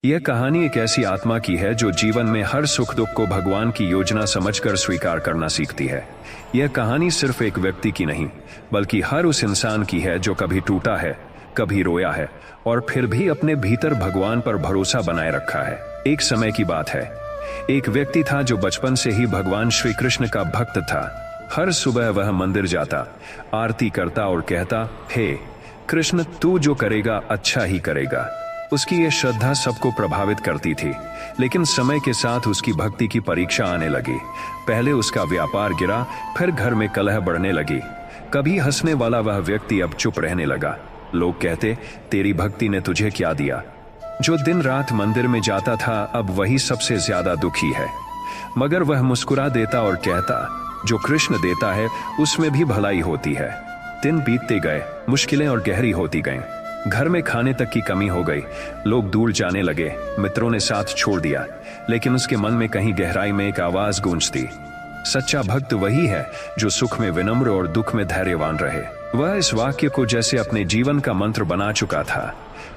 यह कहानी एक ऐसी आत्मा की है जो जीवन में हर सुख दुख को भगवान की योजना समझकर स्वीकार करना सीखती है। यह कहानी सिर्फ एक व्यक्ति की नहीं, बल्कि हर उस इंसान की है जो कभी टूटा है, कभी रोया है और फिर भी अपने भीतर भगवान पर भरोसा बनाए रखा है। एक समय की बात है, एक व्यक्ति था जो बचपन से ही भगवान श्री कृष्ण का भक्त था। हर सुबह वह मंदिर जाता, आरती करता और कहता, हे कृष्ण, तू जो करेगा अच्छा ही करेगा। उसकी यह श्रद्धा सबको प्रभावित करती थी, लेकिन समय के साथ उसकी भक्ति की परीक्षा आने लगी। पहले उसका व्यापार गिरा, फिर घर में कलह बढ़ने लगी। कभी हंसने वाला वह व्यक्ति अब चुप रहने लगा। लोग कहते, तेरी भक्ति ने तुझे क्या दिया? जो दिन रात मंदिर में जाता था, अब वही सबसे ज्यादा दुखी है। मगर वह मुस्कुरा देता और कहता, जो कृष्ण देता है उसमें भी भलाई होती है। दिन बीतते गए, मुश्किलें और गहरी होती गईं। घर में खाने तक की कमी हो गई। लोग दूर जाने लगे, मित्रों ने साथ छोड़ दिया, लेकिन उसके मन में कहीं गहराई में एक आवाज गूंजती, सच्चा भक्त वही है जो सुख में विनम्र और दुख में धैर्यवान रहे। वह इस वाक्य को जैसे अपने जीवन का मंत्र बना चुका था।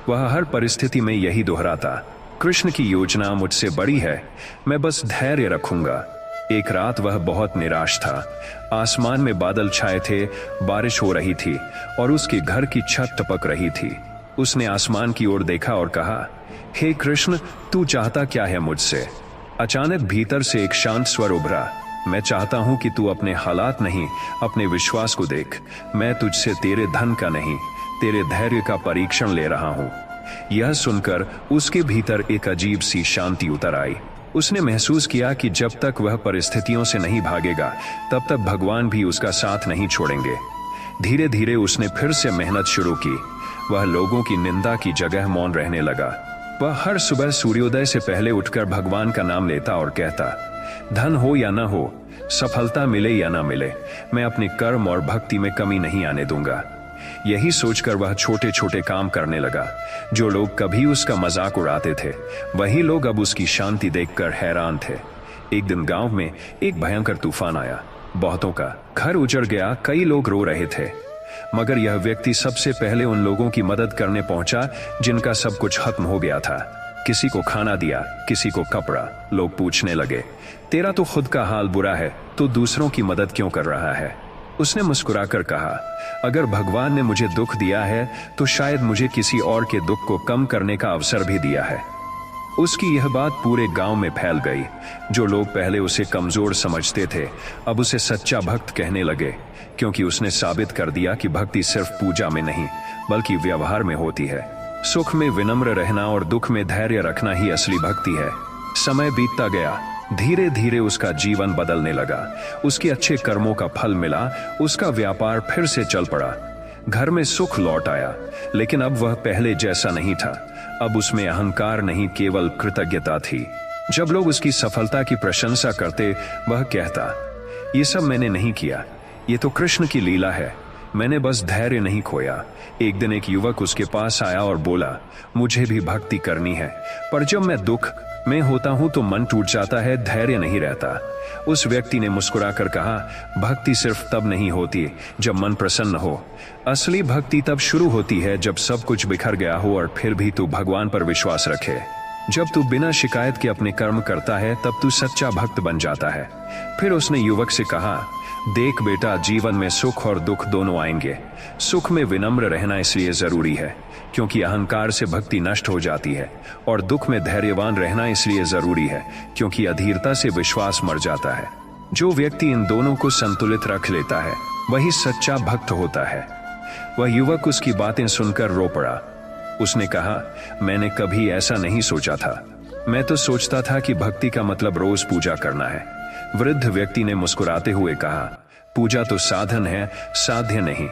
वह हर परिस्थिति में यही दोहराता, कृष्ण की योजना मुझसे बड़ी है, मैं बस धैर्य रखूंगा। एक रात वह बहुत निराश था। आसमान में बादल छाए थे, बारिश हो रही थी और उसके घर की छत टपक रही थी। उसने आसमान की ओर देखा और कहा, हे कृष्ण, तू चाहता क्या है मुझसे? अचानक भीतर से एक शांत स्वर उभरा, मैं चाहता हूं कि तू अपने हालात नहीं, अपने विश्वास को देख। मैं तुझसे तेरे धन का नहीं, तेरे धैर्य का परीक्षण ले रहा हूं। यह सुनकर उसके भीतर एक अजीब सी शांति उतर आई। उसने महसूस किया कि जब तक वह परिस्थितियों से नहीं भागेगा, तब तक भगवान भी उसका साथ नहीं छोड़ेंगे। धीरे धीरे उसने फिर से मेहनत शुरू की। वह लोगों की निंदा की जगह मौन रहने लगा। वह हर सुबह सूर्योदय से पहले उठकर भगवान का नाम लेता और कहता, धन हो या न हो, सफलता मिले या न मिले, मैं अपने कर्म और भक्ति में कमी नहीं आने दूंगा। यही सोचकर वह छोटे छोटे काम करने लगा। जो लोग कभी उसका मजाक उड़ाते थे, वही लोग अब उसकी शांति देखकर हैरान थे। एक दिन गांव में एक भयंकर तूफान आया। बहुतों का घर उजड़ गया, कई लोग रो रहे थे। मगर यह व्यक्ति सबसे पहले उन लोगों की मदद करने पहुंचा जिनका सब कुछ खत्म हो गया था। किसी को खाना दिया, किसी को कपड़ा। लोग पूछने लगे, तेरा तो खुद का हाल बुरा है, तो दूसरों की मदद क्यों कर रहा है? उसने मुस्कुराकर कहा, अगर भगवान ने मुझे दुख दिया है तो शायद मुझे किसी और के दुख को कम करने का अवसर भी दिया है। उसकी यह बात पूरे गांव में फैल गई। जो लोग पहले उसे कमजोर समझते थे, अब उसे सच्चा भक्त कहने लगे, क्योंकि उसने साबित कर दिया कि भक्ति सिर्फ पूजा में नहीं, बल्कि व्यवहार में होती है। सुख में विनम्र रहना और दुख में धैर्य रखना ही असली भक्ति है। समय बीतता गया, धीरे धीरे उसका जीवन बदलने लगा। उसके अच्छे कर्मों का फल मिला, उसका व्यापार फिर से चल पड़ा। घर में सुख लौट आया, लेकिन अब वह पहले जैसा नहीं था। अब उसमें अहंकार नहीं, केवल कृतज्ञता थी। जब लोग उसकी सफलता की प्रशंसा करते, वह कहता, ये सब मैंने नहीं किया, ये तो कृष्ण की लीला है, मैंने बस धैर्य नहीं खोया। एक दिन एक युवक उसके पास आया और बोला, मुझे भी भक्ति करनी है, पर जब मैं दुख में होता हूं तो मन टूट जाता है, धैर्य नहीं रहता। उस व्यक्ति ने मुस्कुराकर कहा, भक्ति सिर्फ तब नहीं होती जब मन प्रसन्न हो। असली भक्ति तब शुरू होती है जब सब कुछ बिखर गया हो और फिर भी तू भगवान पर विश्वास रखे। जब तू बिना शिकायत के अपने कर्म करता है, तब तू सच्चा भक्त बन जाता है। फिर उसने युवक से कहा, देख बेटा, जीवन में सुख और दुख दोनों आएंगे। सुख में विनम्र रहना इसलिए जरूरी है क्योंकि अहंकार से भक्ति नष्ट हो जाती है, और दुख में धैर्यवान रहना इसलिए जरूरी है क्योंकि अधीरता से विश्वास मर जाता है। जो व्यक्ति इन दोनों को संतुलित रख लेता है, वही सच्चा भक्त होता है। वह युवक उसकी बातें सुनकर रो पड़ा। उसने कहा, मैंने कभी ऐसा नहीं सोचा था, मैं तो सोचता था कि भक्ति का मतलब रोज पूजा करना है। वृद्ध व्यक्ति ने मुस्कुराते हुए कहा, पूजा तो साधन है, साध्य नहीं।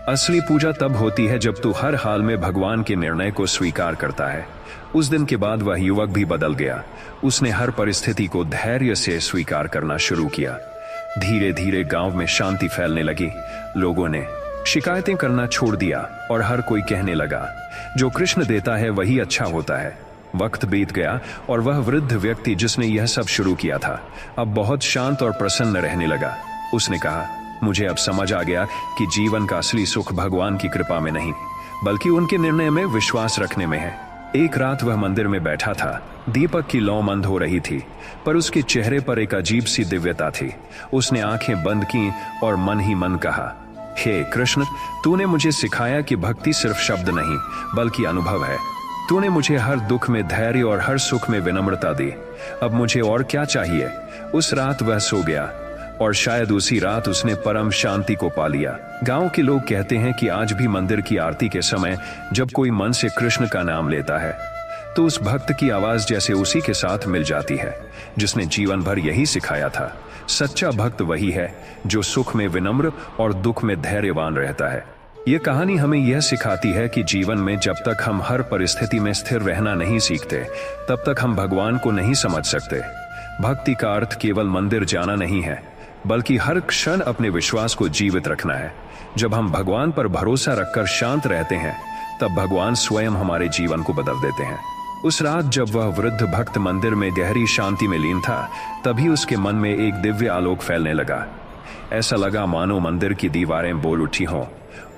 असली पूजा तब होती है जब तू हर हाल में भगवान के निर्णय को स्वीकार करता है। उस दिन के बाद वह युवक भी बदल गया। उसने हर परिस्थिति को धैर्य से स्वीकार करना शुरू किया। धीरे धीरे गांव में शांति फैलने लगी। लोगों ने शिकायतें करना छोड़ दिया और हर कोई कहने लगा, जो कृष्ण देता है वही अच्छा होता है। वक्त बीत गया और वह वृद्ध व्यक्ति जिसने यह सब शुरू किया था, अब बहुत शांत और प्रसन्न रहने लगा। उसने कहा, मुझे अब समझ आ गया कि जीवन का असली सुख भगवान की कृपा में नहीं, बल्कि उनके निर्णय में विश्वास रखने में है। एक रात वह मंदिर में बैठा था। दीपक की लौ मंद हो रही थी, पर उसके चेहरे पर एक अजीब सी दिव्यता थी। उसने आंखें बंद की और मन ही मन कहा, हे कृष्ण, तूने मुझे सिखाया कि भक्ति सिर्फ शब्द नहीं बल्कि अनुभव है। तूने मुझे हर दुख में धैर्य और हर सुख में विनम्रता दी। अब मुझे और क्या चाहिए। उस रात वह सो गया और शायद उसी रात उसने परम शांति को पा लिया। गांव के लोग कहते हैं कि आज भी मंदिर की आरती के समय जब कोई मन से कृष्ण का नाम लेता है तो उस भक्त की आवाज जैसे उसी के साथ मिल जाती है जिसने जीवन भर यही सिखाया था। सच्चा भक्त वही है जो सुख में विनम्र और दुख में धैर्यवान रहता है। यह कहानी हमें यह सिखाती है कि जीवन में जब तक हम हर परिस्थिति में स्थिर रहना नहीं सीखते तब तक हम भगवान को नहीं समझ सकते। भक्ति का अर्थ केवल मंदिर जाना नहीं है बल्कि हर क्षण अपने विश्वास को जीवित रखना है। जब हम भगवान पर भरोसा रखकर शांत रहते हैं तब भगवान स्वयं हमारे जीवन को बदल देते हैं। उस रात जब वह वृद्ध भक्त मंदिर में गहरी शांति में लीन था तभी उसके मन में एक दिव्य आलोक फैलने लगा। ऐसा लगा मानो मंदिर की दीवारें बोल उठी हों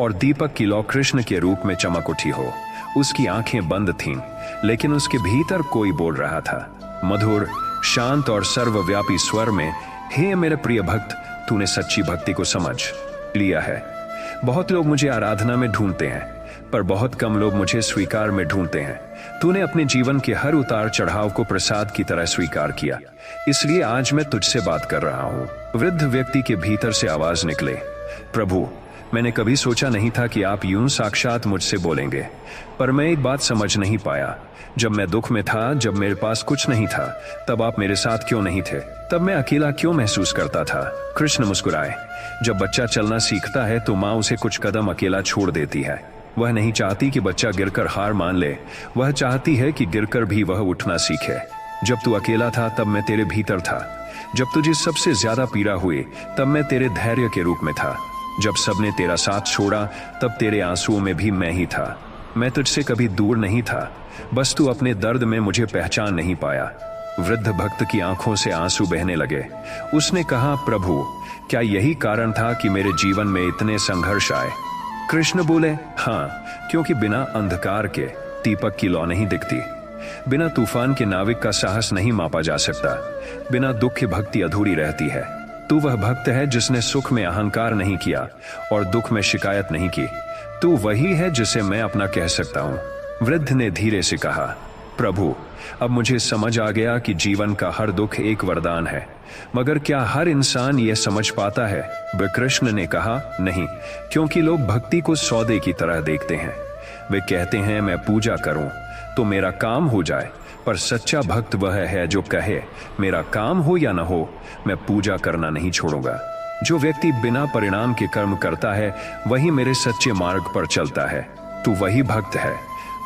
और दीपक की लौ कृष्ण के रूप में चमक उठी हो। उसकी आंखें बंद थीं, लेकिन उसके भीतर कोई बोल रहा था, मधुर, शांत और सर्वव्यापी स्वर में, हे मेरे प्रिय भक्त, तूने सच्ची भक्ति को समझ लिया है। बहुत लोग मुझे आराधना में ढूंढते हैं पर बहुत कम लोग मुझे स्वीकार में ढूंढते हैं। तूने अपने जीवन के हर उतार चढ़ाव को प्रसाद की तरह स्वीकार किया, इसलिए आज मैं तुझसे बात कर रहा हूं। वृद्ध व्यक्ति के भीतर से आवाज निकले, प्रभु, मैंने कभी सोचा नहीं था कि आप यूं साक्षात मुझसे बोलेंगे, पर मैं एक बात समझ नहीं पाया। जब मैं दुख में था, जब मेरे पास कुछ नहीं था, तब आप मेरे साथ क्यों नहीं थे? तब मैं अकेला क्यों महसूस करता था? कृष्ण मुस्कुराए। जब बच्चा चलना सीखता है तो माँ उसे कुछ कदम अकेला छोड़ देती है। वह नहीं चाहती कि बच्चा गिरकर हार मान ले, वह चाहती है कि गिरकर भी वह उठना सीखे। जब तू अकेला था तब मैं तेरे भीतर था। जब तुझे सबसे ज्यादा पीड़ा हुई तब मैं तेरे धैर्य के रूप में था। जब सबने तेरा साथ छोड़ा तब तेरे आंसुओं में भी मैं ही था। मैं तुझसे कभी दूर नहीं था, बस तू अपने दर्द में मुझे पहचान नहीं पाया। वृद्ध भक्त की आंखों से आंसू बहने लगे। उसने कहा, प्रभु, क्या यही कारण था कि मेरे जीवन में इतने संघर्ष आए? कृष्ण बोले, हाँ, क्योंकि बिना अंधकार के दीपक की लौ नहीं दिखती। बिना तूफान के नाविक का साहस नहीं मापा जा सकता। बिना दुख की भक्ति अधूरी रहती है। तू वह भक्त है जिसने सुख में अहंकार नहीं किया और दुख में शिकायत नहीं की। तू वही है जिसे मैं अपना कह सकता हूं। वृद्ध ने धीरे से कहा, प्रभु, अब मुझे समझ आ गया कि जीवन का हर दुख एक वरदान है, मगर क्या हर इंसान यह समझ पाता है? कृष्ण ने कहा, नहीं, क्योंकि लोग भक्ति को सौदे की तरह देखते हैं। वे कहते हैं मैं पूजा करूं तो मेरा काम हो जाए, पर सच्चा भक्त वह है जो कहे मेरा काम हो या न हो, मैं पूजा करना नहीं छोड़ूंगा। जो व्यक्ति बिना परिणाम के कर्म करता है वही मेरे सच्चे मार्ग पर चलता है। तू वही भक्त है।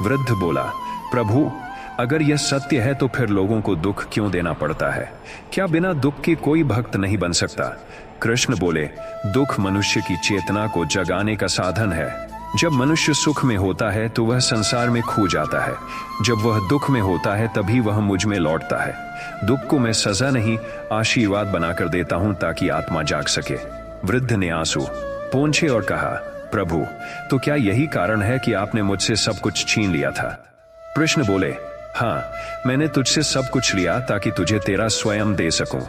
वृद्ध बोला, प्रभु, अगर यह सत्य है तो फिर लोगों को दुख क्यों देना पड़ता है? क्या बिना दुख के कोई भक्त नहीं बन सकता? कृष्ण बोले, दुख मनुष्य की चेतना को जगाने का साधन है। जब मनुष्य सुख में होता है तो वह संसार में खो जाता है। जब वह दुख में होता है तभी वह मुझ में लौटता है। दुख को मैं सजा नहीं, आशीर्वाद बनाकर देता हूं ताकि आत्मा जाग सके। वृद्ध ने आंसू पोंछे और कहा, प्रभु, तो क्या यही कारण है कि आपने मुझसे सब कुछ छीन लिया था? कृष्ण बोले, हाँ, मैंने तुझसे सब कुछ लिया ताकि तुझे तेरा स्वयं दे सकूं।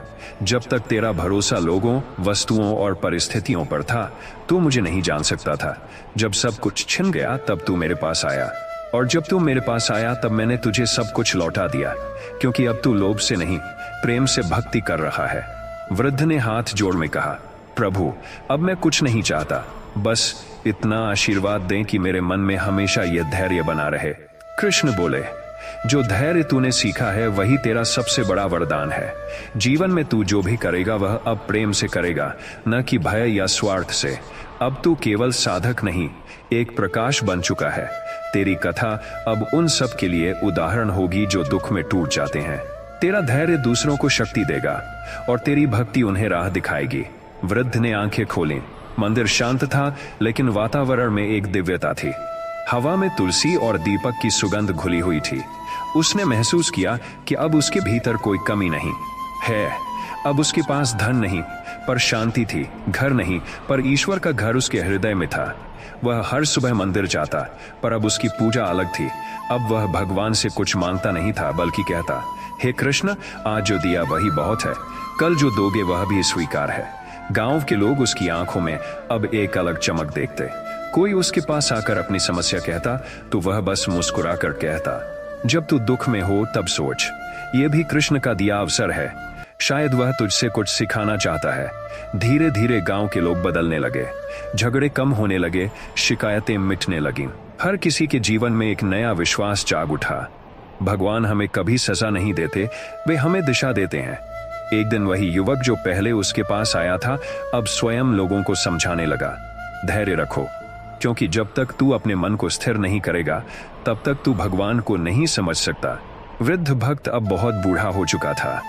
जब तक तेरा भरोसा लोगों, वस्तुओं और परिस्थितियों पर था, तू मुझे नहीं जान सकता था। जब सब कुछ छिन गया तब तू मेरे पास आया, और जब तू मेरे पास आया तब मैंने तुझे सब कुछ लौटा दिया, क्योंकि अब तू लोभ से नहीं, प्रेम से भक्ति कर रहा है। वृद्ध ने हाथ जोड़ में कहा, प्रभु, अब मैं कुछ नहीं चाहता, बस इतना आशीर्वाद दें कि मेरे मन में हमेशा यह धैर्य बना रहे। कृष्ण बोले, जो धैर्य तूने सीखा है वही तेरा सबसे बड़ा वरदान है। जीवन में तू जो भी करेगा वह अब प्रेम से करेगा, न कि भय या स्वार्थ से। अब तू केवल साधक नहीं, एक प्रकाश बन चुका है। तेरी कथा अब उन सब के लिए उदाहरण होगी जो दुख में टूट जाते हैं। तेरा धैर्य दूसरों को शक्ति देगा और तेरी भक्ति उन्हें राह दिखाएगी। वृद्ध ने आंखें खोली। मंदिर शांत था, लेकिन वातावरण में एक दिव्यता थी। हवा में तुलसी और दीपक की सुगंध घुली हुई थी। उसने महसूस किया कि अब उसके भीतर कोई कमी नहीं है। अब उसके पास धन नहीं पर शांति थी, घर नहीं पर ईश्वर का घर उसके हृदय में था। वह हर सुबह मंदिर जाता, पर अब उसकी पूजा अलग थी। अब वह भगवान से कुछ मांगता नहीं था, बल्कि कहता, हे कृष्ण, आज जो दिया वही बहुत है, कल जो दोगे वह भी स्वीकार है। गांव के लोग उसकी आंखों में अब एक अलग चमक देखते। कोई उसके पास आकर अपनी समस्या कहता तो वह बस मुस्कुरा कर कहता, जब तू दुख में हो तब सोच, ये भी कृष्ण का दिया अवसर है, शायद वह तुझसे कुछ सिखाना चाहता है। धीरे धीरे गांव के लोग बदलने लगे, झगड़े कम होने लगे, शिकायतें मिटने लगीं। हर किसी के जीवन में एक नया विश्वास जाग उठा। भगवान हमें कभी सजा नहीं देते, वे हमें दिशा देते हैं। एक दिन वही युवक जो पहले उसके पास आया था, अब स्वयं लोगों को समझाने लगा, धैर्य रखो, क्योंकि जब तक तू अपने मन को स्थिर नहीं करेगा तब तक तू भगवान को नहीं समझ सकता। वृद्ध भक्त अब बहुत बूढ़ा हो चुका था।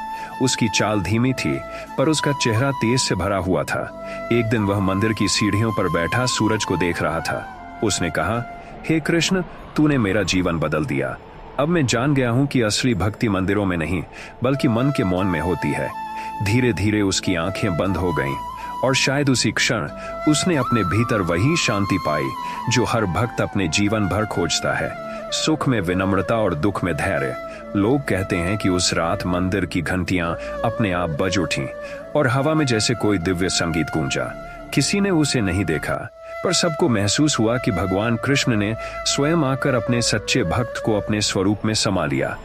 उसकी चाल धीमी थी, पर उसका चेहरा तेज से भरा हुआ था। एक दिन वह मंदिर की सीढ़ियों पर बैठा सूरज को देख रहा था। उसने कहा, हे कृष्ण, तूने मेरा जीवन बदल दिया। अब मैं जान गया हूं कि असली भक्ति मंदिरों में नहीं, बल्कि मन के मौन में होती है। धीरे धीरे उसकी आंखें बंद हो गईं, और शायद उसी क्षण उसने अपने भीतर वही शांति पाई जो हर भक्त अपने जीवन भर खोजता है, सुख में विनम्रता और दुख में धैर्य। लोग कहते हैं कि उस रात मंदिर की घंटियां अपने आप बज उठीं और हवा में जैसे कोई दिव्य संगीत गूंजा। किसी ने उसे नहीं देखा, पर सबको महसूस हुआ कि भगवान कृष्ण ने स्वयं आकर अपने सच्चे भक्त को अपने स्वरूप में समा लिया।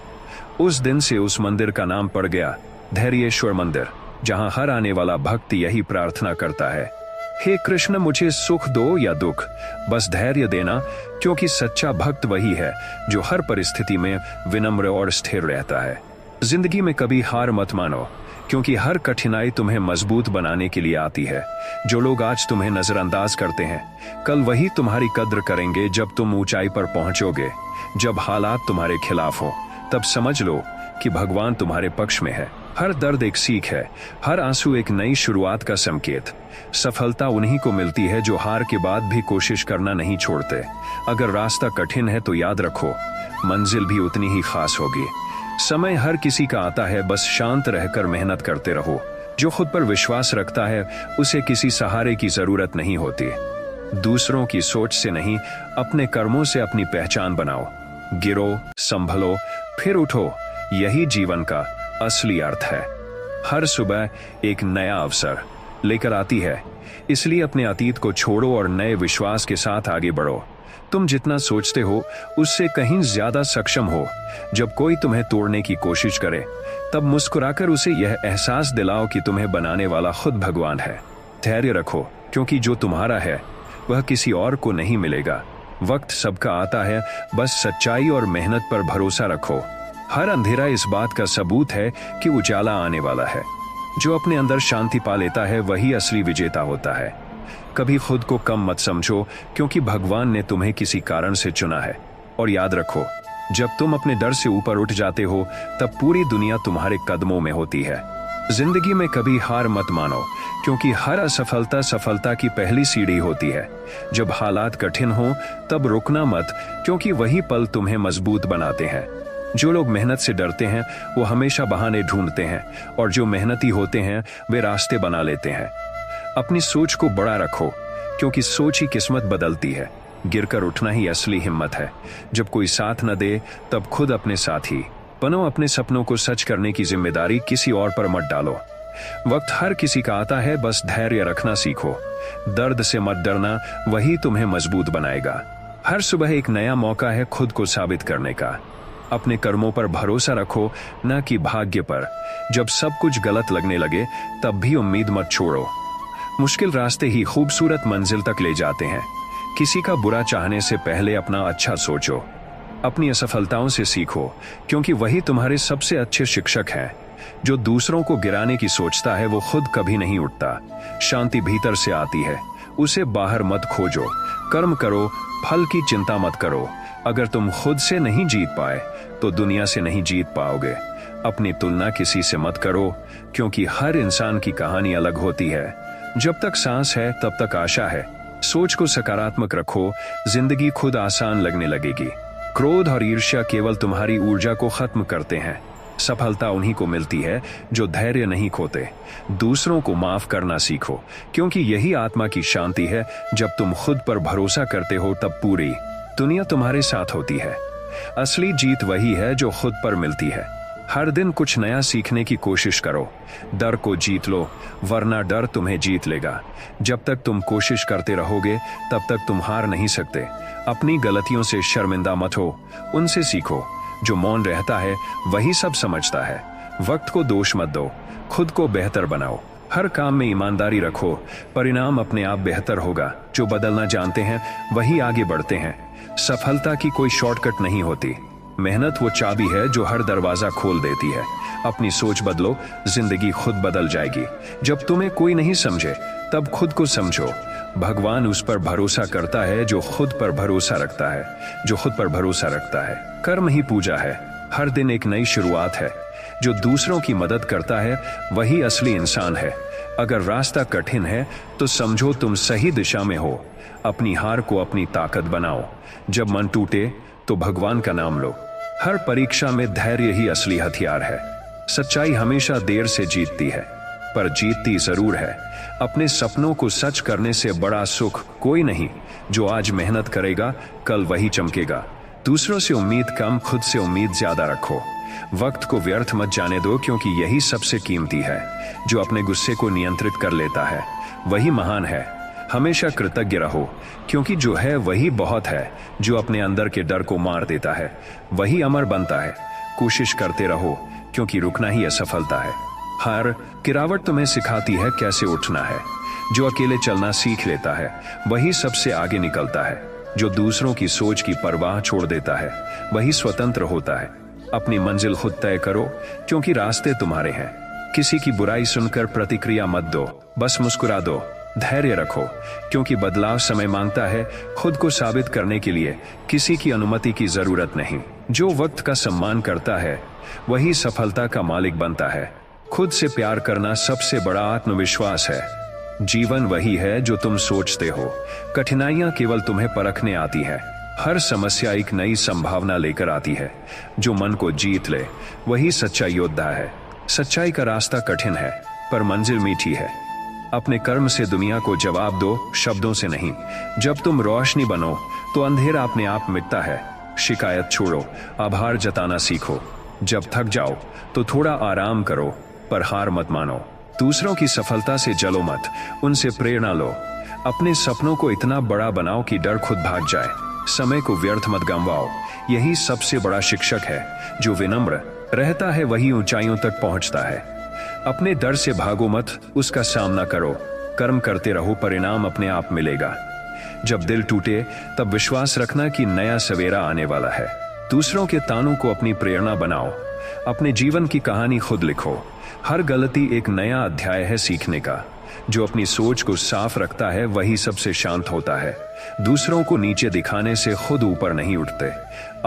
उस दिन से उस मंदिर का नाम पड़ गया धैर्येश्वर मंदिर, जहां हर आने वाला भक्त यही प्रार्थना करता है, हे कृष्ण, मुझे सुख दो या दुख, बस धैर्य देना, क्योंकि सच्चा भक्त वही है जो हर परिस्थिति में विनम्र और स्थिर रहता है। जिंदगी में कभी हार मत मानो, क्योंकि हर कठिनाई तुम्हें मजबूत बनाने के लिए आती है। जो लोग आज तुम्हें नजरअंदाज करते हैं, कल वही तुम्हारी कद्र करेंगे जब तुम ऊंचाई पर पहुंचोगे। जब हालात तुम्हारे खिलाफ हो, तब समझ लो कि भगवान तुम्हारे पक्ष में है। हर दर्द एक सीख है, हर आंसू एक नई शुरुआत का संकेत। सफलता उन्हीं को मिलती है जो हार के बाद भी कोशिश करना नहीं छोड़ते। अगर रास्ता कठिन है तो याद रखो, मंजिल भी उतनी ही खास होगी। समय हर किसी का आता है, बस शांत रहकर मेहनत करते रहो। जो खुद पर विश्वास रखता है उसे किसी सहारे की जरूरत नहीं होती। दूसरों की सोच से नहीं, अपने कर्मों से अपनी पहचान बनाओ। गिरो, संभलो, फिर उठो, यही जीवन का असली अर्थ है। हर सुबह एक नया अवसर लेकर आती है, इसलिए अपने अतीत को छोड़ो और नए विश्वास के साथ आगे बढ़ो। तुम जितना सोचते हो उससे कहीं ज्यादा सक्षम हो। जब कोई तुम्हें तोड़ने की कोशिश करे, तब मुस्कुराकर उसे यह एहसास दिलाओ कि तुम्हें बनाने वाला खुद भगवान है। धैर्य रखो, क्योंकि जो तुम्हारा है वह किसी और को नहीं मिलेगा। वक्त सबका आता है, बस सच्चाई और मेहनत पर भरोसा रखो। हर अंधेरा इस बात का सबूत है कि उजाला आने वाला है। जो अपने अंदर शांति पा लेता है वही असली विजेता होता है। कभी खुद को कम मत समझो, क्योंकि भगवान ने तुम्हें किसी कारण से चुना है। और याद रखो, जब तुम अपने डर से ऊपर उठ जाते हो तब पूरी दुनिया तुम्हारे कदमों में होती है। जिंदगी में कभी हार मत मानो, क्योंकि हर असफलता सफलता की पहली सीढ़ी होती है। जब हालात कठिन हो तब रुकना मत, क्योंकि वही पल तुम्हें मजबूत बनाते हैं। जो लोग मेहनत से डरते हैं वो हमेशा बहाने ढूंढते हैं, और जो मेहनती होते हैं वे रास्ते बना लेते हैं। अपनी सोच को बड़ा रखो, क्योंकि सोच ही किस्मत बदलती है। गिरकर उठना ही असली हिम्मत है। जब कोई साथ न दे तब खुद अपने साथी बनो। अपने सपनों को सच करने की जिम्मेदारी किसी और पर मत डालो। वक्त हर किसी का आता है, बस धैर्य रखना सीखो। दर्द से मत डरना, वही तुम्हें मजबूत बनाएगा। हर सुबह एक नया मौका है खुद को साबित करने का। अपने कर्मों पर भरोसा रखो, न कि भाग्य पर। जब सब कुछ गलत लगने लगे तब भी उम्मीद मत छोड़ो। मुश्किल रास्ते ही खूबसूरत मंजिल तक ले जाते हैं। किसी का बुरा चाहने से पहले अपना अच्छा सोचो। अपनी असफलताओं से सीखो, क्योंकि वही तुम्हारे सबसे अच्छे शिक्षक हैं। जो दूसरों को गिराने की सोचता है वो खुद कभी नहीं उठता। शांति भीतर से आती है, उसे बाहर मत खोजो। कर्म करो, फल की चिंता मत करो। अगर तुम खुद से नहीं जीत पाए तो दुनिया से नहीं जीत पाओगे। अपनी तुलना किसी से मत करो, क्योंकि हर इंसान की कहानी अलग होती है। जब तक सांस है तब तक आशा है। सोच को सकारात्मक रखो, जिंदगी खुद आसान लगने लगेगी। क्रोध और ईर्ष्या केवल तुम्हारी ऊर्जा को खत्म करते हैं। सफलता उन्हीं को मिलती है जो धैर्य नहीं खोते। दूसरों को माफ करना सीखो, क्योंकि यही आत्मा की शांति है। जब तुम खुद पर भरोसा करते हो तब पूरी दुनिया तुम्हारे साथ होती है। असली जीत वही है जो खुद पर मिलती है। हर दिन कुछ नया सीखने की कोशिश करो, डर को जीत लो, वरना डर तुम्हें जीत लेगा। जब तक तुम कोशिश करते रहोगे तब तक तुम हार नहीं सकते। अपनी गलतियों से शर्मिंदा मत हो, उनसे सीखो। जो मौन रहता है वही सब समझता है। वक्त को दोष मत दो, खुद को बेहतर बनाओ। हर काम में ईमानदारी रखो, परिणाम अपने आप बेहतर होगा। जो बदलना जानते हैं वही आगे बढ़ते हैं। सफलता की कोई शॉर्टकट नहीं होती। मेहनत वो चाबी है जो हर दरवाजा खोल देती है। अपनी सोच बदलो, जिंदगी खुद बदल जाएगी। जब तुम्हें कोई नहीं समझे तब खुद को समझो। भगवान उस पर भरोसा करता है जो खुद पर भरोसा रखता है। कर्म ही पूजा है। हर दिन एक नई शुरुआत है। जो दूसरों की मदद करता है वही असली इंसान है। अगर रास्ता कठिन है तो समझो तुम सही दिशा में हो। अपनी हार को अपनी ताकत बनाओ। जब मन टूटे तो भगवान का नाम लो। हर परीक्षा में धैर्य ही असली हथियार है। सच्चाई हमेशा देर से जीतती है, पर जीतती जरूर है। अपने सपनों को सच करने से बड़ा सुख कोई नहीं। जो आज मेहनत करेगा कल वही चमकेगा। दूसरों से उम्मीद कम, खुद से उम्मीद ज्यादा रखो। वक्त को व्यर्थ मत जाने दो, क्योंकि यही सबसे कीमती है। जो अपने गुस्से को नियंत्रित कर लेता है वही महान है। हमेशा कृतज्ञ रहो, क्योंकि जो है वही बहुत है। जो अपने अंदर के डर को मार देता है वही अमर बनता है। कोशिश करते रहो, क्योंकि रुकना ही असफलता है। हर गिरावट तुम्हें सिखाती है कैसे उठना है। जो अकेले चलना सीख लेता है वही सबसे आगे निकलता है। जो दूसरों की सोच की परवाह छोड़ देता है वही स्वतंत्र होता है। अपनी मंजिल खुद तय करो, क्योंकि रास्ते तुम्हारे हैं। किसी की बुराई सुनकर प्रतिक्रिया मत दो, बस मुस्कुरा दो। धैर्य रखो, क्योंकि बदलाव समय मांगता है। खुद को साबित करने के लिए किसी की अनुमति की जरूरत नहीं। जो वक्त का सम्मान करता है वही सफलता का मालिक बनता है। खुद से प्यार करना सबसे बड़ा आत्मविश्वास है। जीवन वही है जो तुम सोचते हो। कठिनाइयां केवल तुम्हें परखने आती है। हर समस्या एक नई संभावना लेकर आती है। जो मन को जीत ले वही सच्चा योद्धा है। सच्चाई का रास्ता कठिन है, पर मंजिल मीठी है। अपने कर्म से दुनिया को जवाब दो, शब्दों से नहीं। जब तुम रोशनी बनो तो अंधेरा अपने आप मिटता है। शिकायत छोड़ो, आभार जताना सीखो। जब थक जाओ तो थोड़ा आराम करो, पर हार मत मानो। दूसरों की सफलता से जलो मत, उनसे प्रेरणा लो। अपने सपनों को इतना बड़ा बनाओ कि डर खुद भाग जाए। समय को व्यर्थ मत गंवाओ, यही सबसे बड़ा शिक्षक है। जो विनम्र रहता है वही ऊंचाइयों तक पहुंचता है। अपने डर से भागो मत, उसका सामना करो। कर्म करते रहो, परिणाम अपने आप मिलेगा। जब दिल टूटे तब विश्वास रखना कि नया सवेरा आने वाला है। दूसरों के तानों को अपनी प्रेरणा बनाओ। अपने जीवन की कहानी खुद लिखो। हर गलती एक नया अध्याय है सीखने का। जो अपनी सोच को साफ रखता है वही सबसे शांत होता है। दूसरों को नीचे दिखाने से खुद ऊपर नहीं उठते।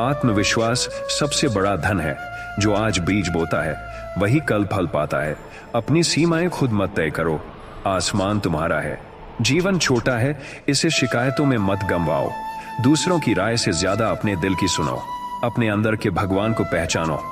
आत्मविश्वास सबसे बड़ा धन है। जो आज बीज बोता है वही कल फल पाता है। अपनी सीमाएं खुद मत तय करो, आसमान तुम्हारा है। जीवन छोटा है, इसे शिकायतों में मत गंवाओ। दूसरों की राय से ज्यादा अपने दिल की सुनो। अपने अंदर के भगवान को पहचानो।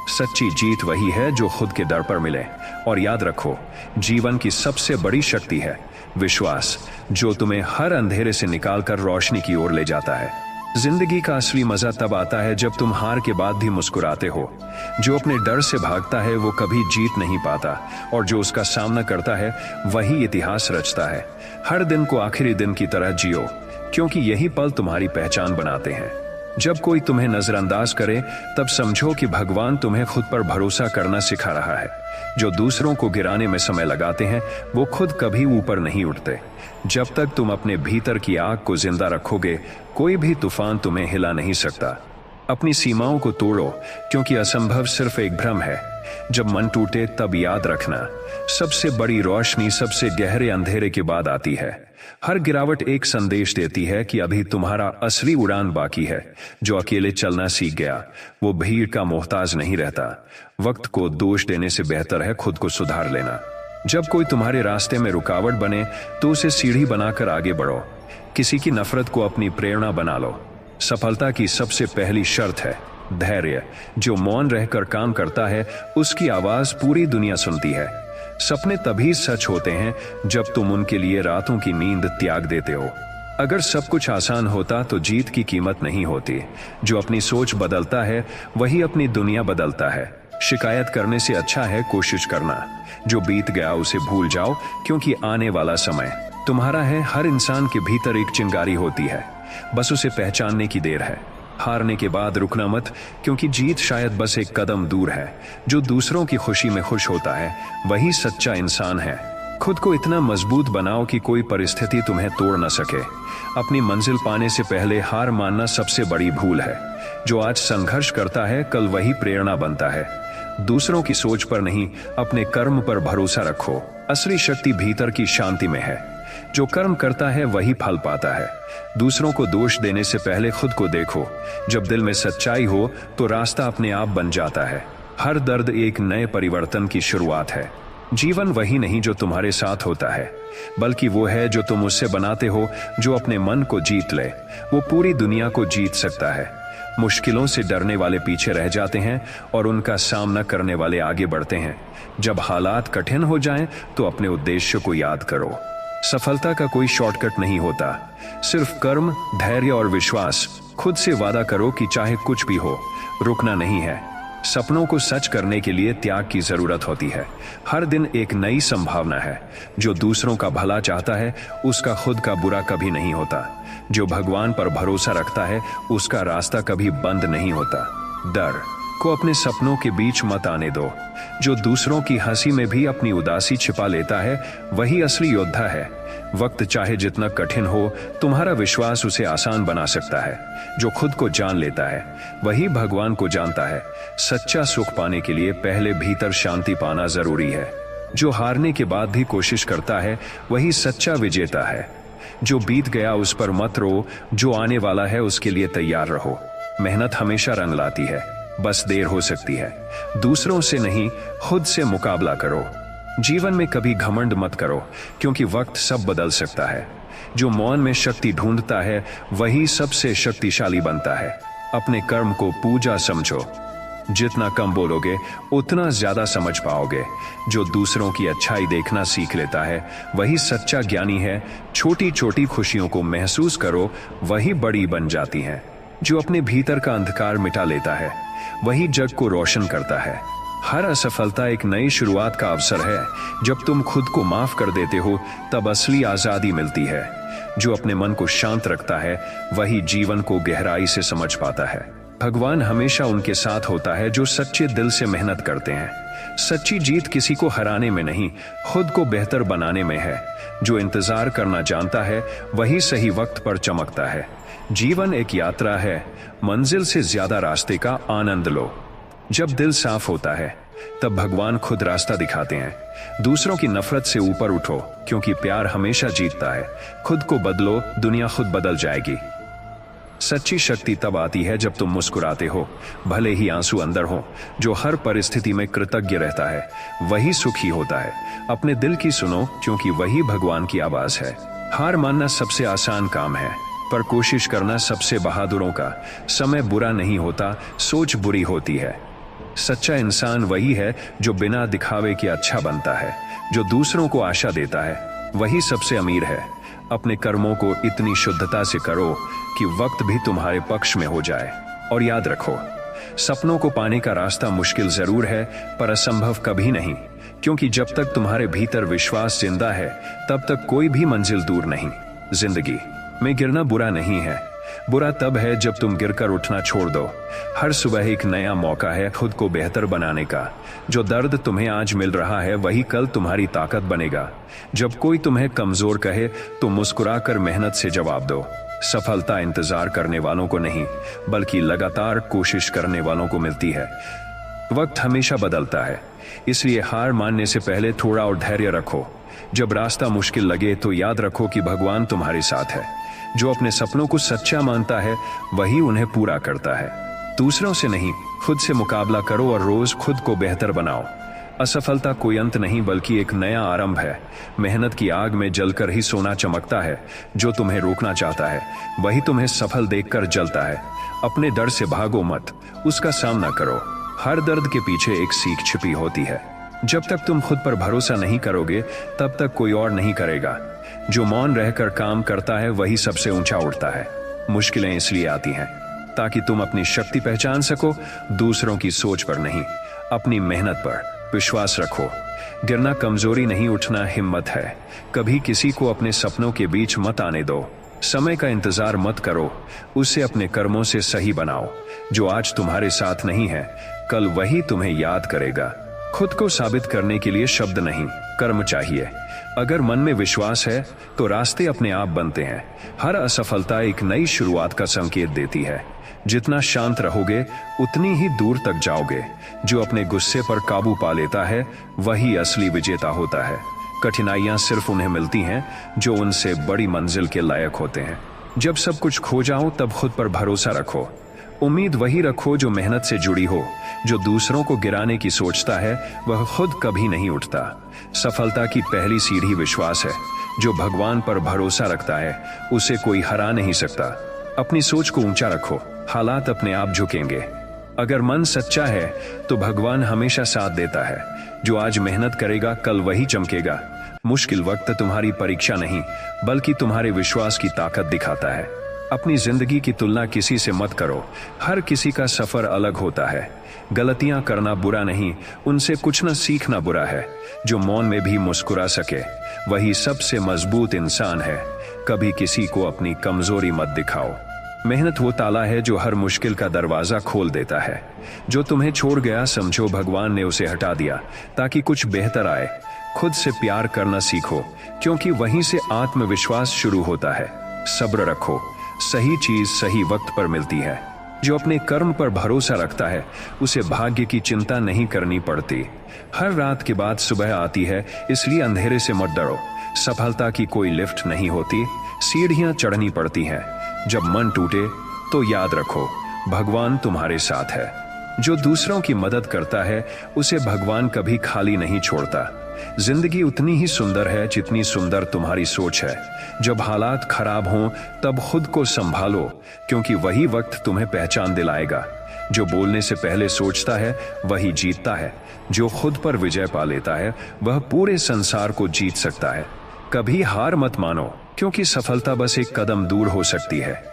सच्ची जीत वही है जो खुद के डर पर मिले। और याद रखो, जीवन की सबसे बड़ी शक्ति है विश्वास, जो तुम्हें हर अंधेरे से निकालकर रोशनी की ओर ले जाता है। जिंदगी का असली मजा तब आता है जब तुम हार के बाद भी मुस्कुराते हो। जो अपने डर से भागता है वो कभी जीत नहीं पाता, और जो उसका सामना करता है वही इतिहास रचता है। हर दिन को आखिरी दिन की तरह जियो, क्योंकि यही पल तुम्हारी पहचान बनाते हैं। जब कोई तुम्हें नजरअंदाज करे तब समझो कि भगवान तुम्हें खुद पर भरोसा करना सिखा रहा है। जो दूसरों को गिराने में समय लगाते हैं वो खुद कभी ऊपर नहीं उठते। जब तक तुम अपने भीतर की आग को जिंदा रखोगे कोई भी तूफान तुम्हें हिला नहीं सकता। अपनी सीमाओं को तोड़ो, क्योंकि असंभव सिर्फ एक भ्रम है। जब मन टूटे तब याद रखना, सबसे बड़ी रोशनी सबसे गहरे अंधेरे के बाद आती है। हर गिरावट एक संदेश देती है कि अभी तुम्हारा असली उड़ान बाकी है। जो अकेले चलना सीख गया वो भीड़ का मोहताज नहीं रहता। वक्त को दोष देने से बेहतर है खुद को सुधार लेना। जब कोई तुम्हारे रास्ते में रुकावट बने तो उसे सीढ़ी बनाकर आगे बढ़ो। किसी की नफरत को अपनी प्रेरणा बना लो। सफलता की सबसे पहली शर्त है धैर्य। जो मौन रहकर काम करता है उसकी आवाज पूरी दुनिया सुनती है। सपने तभी सच होते हैं जब तुम उनके लिए रातों की नींद त्याग देते हो। अगर सब कुछ आसान होता तो जीत की कीमत नहीं होती। जो अपनी सोच बदलता है वही अपनी दुनिया बदलता है। शिकायत करने से अच्छा है कोशिश करना। जो बीत गया उसे भूल जाओ, क्योंकि आने वाला समय तुम्हारा है। हर इंसान के भीतर एक चिंगारी होती है, बस उसे पहचानने की देर है। हारने के बाद रुकना मत, क्योंकि जीत शायद बस एक कदम दूर है। जो दूसरों की खुशी में खुश होता है वही सच्चा इंसान है। खुद को इतना मजबूत बनाओ कि कोई परिस्थिति तुम्हें तोड़ न सके। अपनी मंजिल पाने से पहले हार मानना सबसे बड़ी भूल है। जो आज संघर्ष करता है कल वही प्रेरणा बनता है। दूसरों की सोच पर नहीं, अपने कर्म पर भरोसा रखो। असली शक्ति भीतर की शांति में है। जो कर्म करता है वही फल पाता है। दूसरों को दोष देने से पहले खुद को देखो। जब दिल में सच्चाई हो तो रास्ता अपने आप बन जाता है। हर दर्द एक नए परिवर्तन की शुरुआत है। जीवन वही नहीं जो तुम्हारे साथ होता है, बल्कि वो है जो तुम उससे बनाते हो। जो अपने मन को जीत ले वो पूरी दुनिया को जीत सकता है। मुश्किलों से डरने वाले पीछे रह जाते हैं और उनका सामना करने वाले आगे बढ़ते हैं। जब हालात कठिन हो जाएं तो अपने उद्देश्य को याद करो। सफलता का कोई शॉर्टकट नहीं होता, सिर्फ कर्म, धैर्य और विश्वास। खुद से वादा करो कि चाहे कुछ भी हो, रुकना नहीं है। सपनों को सच करने के लिए त्याग की जरूरत होती है। हर दिन एक नई संभावना है। जो दूसरों का भला चाहता है उसका खुद का बुरा कभी नहीं होता। जो भगवान पर भरोसा रखता है उसका रास्ता कभी बंद नहीं होता। डर को अपने सपनों के बीच मत आने दो। जो दूसरों की हंसी में भी अपनी उदासी छिपा लेता है वही असली योद्धा है। वक्त चाहे जितना कठिन हो, तुम्हारा विश्वास उसे आसान बना सकता है। जो खुद को जान लेता है वही भगवान को जानता है। सच्चा सुख पाने के लिए पहले भीतर शांति पाना जरूरी है। जो हारने के बाद भी कोशिश करता है वही सच्चा विजेता है। जो बीत गया उस पर मत रो, जो आने वाला है उसके लिए तैयार रहो। मेहनत हमेशा रंग लाती है, बस देर हो सकती है। दूसरों से नहीं, खुद से मुकाबला करो। जीवन में कभी घमंड मत करो, क्योंकि वक्त सब बदल सकता है। जो मौन में शक्ति ढूंढता है वही सबसे शक्तिशाली बनता है। अपने कर्म को पूजा समझो। जितना कम बोलोगे उतना ज्यादा समझ पाओगे। जो दूसरों की अच्छाई देखना सीख लेता है वही सच्चा ज्ञानी है। छोटी छोटी खुशियों को महसूस करो, वही बड़ी बन जाती हैं। जो अपने भीतर का अंधकार मिटा लेता है वही जग को रोशन करता है। हर असफलता एक नई शुरुआत का अवसर है। जब तुम खुद को माफ कर देते हो तब असली आजादी मिलती है। जो अपने मन को शांत रखता है वही जीवन को गहराई से समझ पाता है। भगवान हमेशा उनके साथ होता है जो सच्चे दिल से मेहनत करते हैं। सच्ची जीत किसी को हराने में नहीं, खुद को बेहतर बनाने में है। जो इंतजार करना जानता है वही सही वक्त पर चमकता है। जीवन एक यात्रा है, मंजिल से ज्यादा रास्ते का आनंद लो। जब दिल साफ होता है तब भगवान खुद रास्ता दिखाते हैं। दूसरों की नफरत से ऊपर उठो, क्योंकि प्यार हमेशा जीतता है। खुद को बदलो, दुनिया खुद बदल जाएगी। सच्ची शक्ति तब आती है जब तुम मुस्कुराते हो, भले ही आंसू अंदर हो। जो हर परिस्थिति में कृतज्ञ रहता है वही सुखी होता है। अपने दिल की सुनो, क्योंकि वही भगवान की आवाज है। हार मानना सबसे आसान काम है, पर कोशिश करना सबसे बहादुरों का। समय बुरा नहीं होता, सोच बुरी होती है। सच्चा इंसान वही है जो बिना दिखावे के अच्छा बनता है। जो दूसरों को आशा देता है वही सबसे अमीर है। अपने कर्मों को इतनी शुद्धता से करो कि वक्त भी तुम्हारे पक्ष में हो जाए। और याद रखो, सपनों को पाने का रास्ता मुश्किल जरूर है, पर असंभव कभी नहीं। क्योंकि जब तक तुम्हारे भीतर विश्वास जिंदा है तब तक कोई भी मंजिल दूर नहीं। जिंदगी में गिरना बुरा नहीं है, बुरा तब है जब तुम गिरकर उठना छोड़ दो। हर सुबह एक नया मौका है खुद को बेहतर बनाने का। जो दर्द तुम्हें आज मिल रहा है वही कल तुम्हारी ताकत बनेगा। जब कोई तुम्हें कमजोर कहे तो मुस्कुराकर मेहनत से जवाब दो। सफलता इंतजार करने वालों को नहीं, बल्कि लगातार कोशिश करने वालों को मिलती है। वक्त हमेशा बदलता है, इसलिए हार मानने से पहले थोड़ा और धैर्य रखो। जब रास्ता मुश्किल लगे तो याद रखो कि भगवान तुम्हारे साथ है। जो अपने सपनों को सच्चा मानता है वही उन्हें पूरा करता है। दूसरों से नहीं, खुद से मुकाबला करो और रोज खुद को बेहतर बनाओ। असफलता कोई अंत नहीं, बल्कि एक नया आरंभ है। मेहनत की आग में जलकर ही सोना चमकता है। जो तुम्हें रोकना चाहता है वही तुम्हें सफल देखकर जलता है। अपने डर से भागो मत, उसका सामना करो। हर दर्द के पीछे एक सीख छिपी होती है। जब तक तुम खुद पर भरोसा नहीं करोगे तब तक कोई और नहीं करेगा। जो मौन रहकर काम करता है वही सबसे ऊंचा उठता है। मुश्किलें इसलिए आती हैं ताकि तुम अपनी शक्ति पहचान सको, दूसरों की सोच पर नहीं, अपनी मेहनत पर विश्वास रखो। गिरना कमजोरी नहीं, उठना हिम्मत है। कभी किसी को अपने सपनों के बीच मत आने दो। समय का इंतजार मत करो, उसे अपने कर्मों से सही बनाओ। जो आज तुम्हारे साथ नहीं है, कल वही तुम्हें याद करेगा। खुद को साबित करने के लिए शब्द नहीं, कर्म चाहिए। अगर मन में विश्वास है तो रास्ते अपने आप बनते हैं। हर असफलता एक नई शुरुआत का संकेत देती है। जितना शांत रहोगे उतनी ही दूर तक जाओगे। जो अपने गुस्से पर काबू पा लेता है वही असली विजेता होता है। कठिनाइयां सिर्फ उन्हें मिलती हैं जो उनसे बड़ी मंजिल के लायक होते हैं। जब सब कुछ खो जाओ तब खुद पर भरोसा रखो। उम्मीद वही रखो जो मेहनत से जुड़ी हो। जो दूसरों को गिराने की सोचता है वह खुद कभी नहीं उठता। सफलता की पहली सीढ़ी विश्वास है। जो भगवान पर भरोसा रखता है उसे कोई हरा नहीं सकता। अपनी सोच को ऊंचा रखो, हालात अपने आप झुकेंगे। अगर मन सच्चा है तो भगवान हमेशा साथ देता है। जो आज मेहनत करेगा कल वही चमकेगा। मुश्किल वक्त तुम्हारी परीक्षा नहीं बल्कि तुम्हारे विश्वास की ताकत दिखाता है। अपनी जिंदगी की तुलना किसी से मत करो। हर किसी का सफर अलग होता है। गलतियां करना बुरा नहीं, उनसे कुछ न सीखना बुरा है। जो मौन में भी मुस्कुरा सके वही सबसे मजबूत इंसान है। कभी किसी को अपनी कमजोरी मत दिखाओ। मेहनत वो ताला है जो हर मुश्किल का दरवाजा खोल देता है। जो तुम्हें छोड़ गया समझो भगवान ने उसे हटा दिया ताकि कुछ बेहतर आए। खुद से प्यार करना सीखो क्योंकि वहीं से आत्मविश्वास शुरू होता है। सब्र रखो, सही चीज सही वक्त पर मिलती है। जो अपने कर्म पर भरोसा रखता है उसे भाग्य की चिंता नहीं करनी पड़ती। हर रात के बाद सुबह आती है, इसलिए अंधेरे से मत डरो। सफलता की कोई लिफ्ट नहीं होती, सीढ़ियां चढ़नी पड़ती हैं। जब मन टूटे तो याद रखो भगवान तुम्हारे साथ है। जो दूसरों की मदद करता है उसे भगवान कभी खाली नहीं छोड़ता। जिंदगी उतनी ही सुंदर है जितनी सुंदर तुम्हारी सोच है। जब हालात खराब हों तब खुद को संभालो क्योंकि वही वक्त तुम्हें पहचान दिलाएगा। जो बोलने से पहले सोचता है वही जीतता है। जो खुद पर विजय पा लेता है वह पूरे संसार को जीत सकता है। कभी हार मत मानो क्योंकि सफलता बस एक कदम दूर हो सकती है।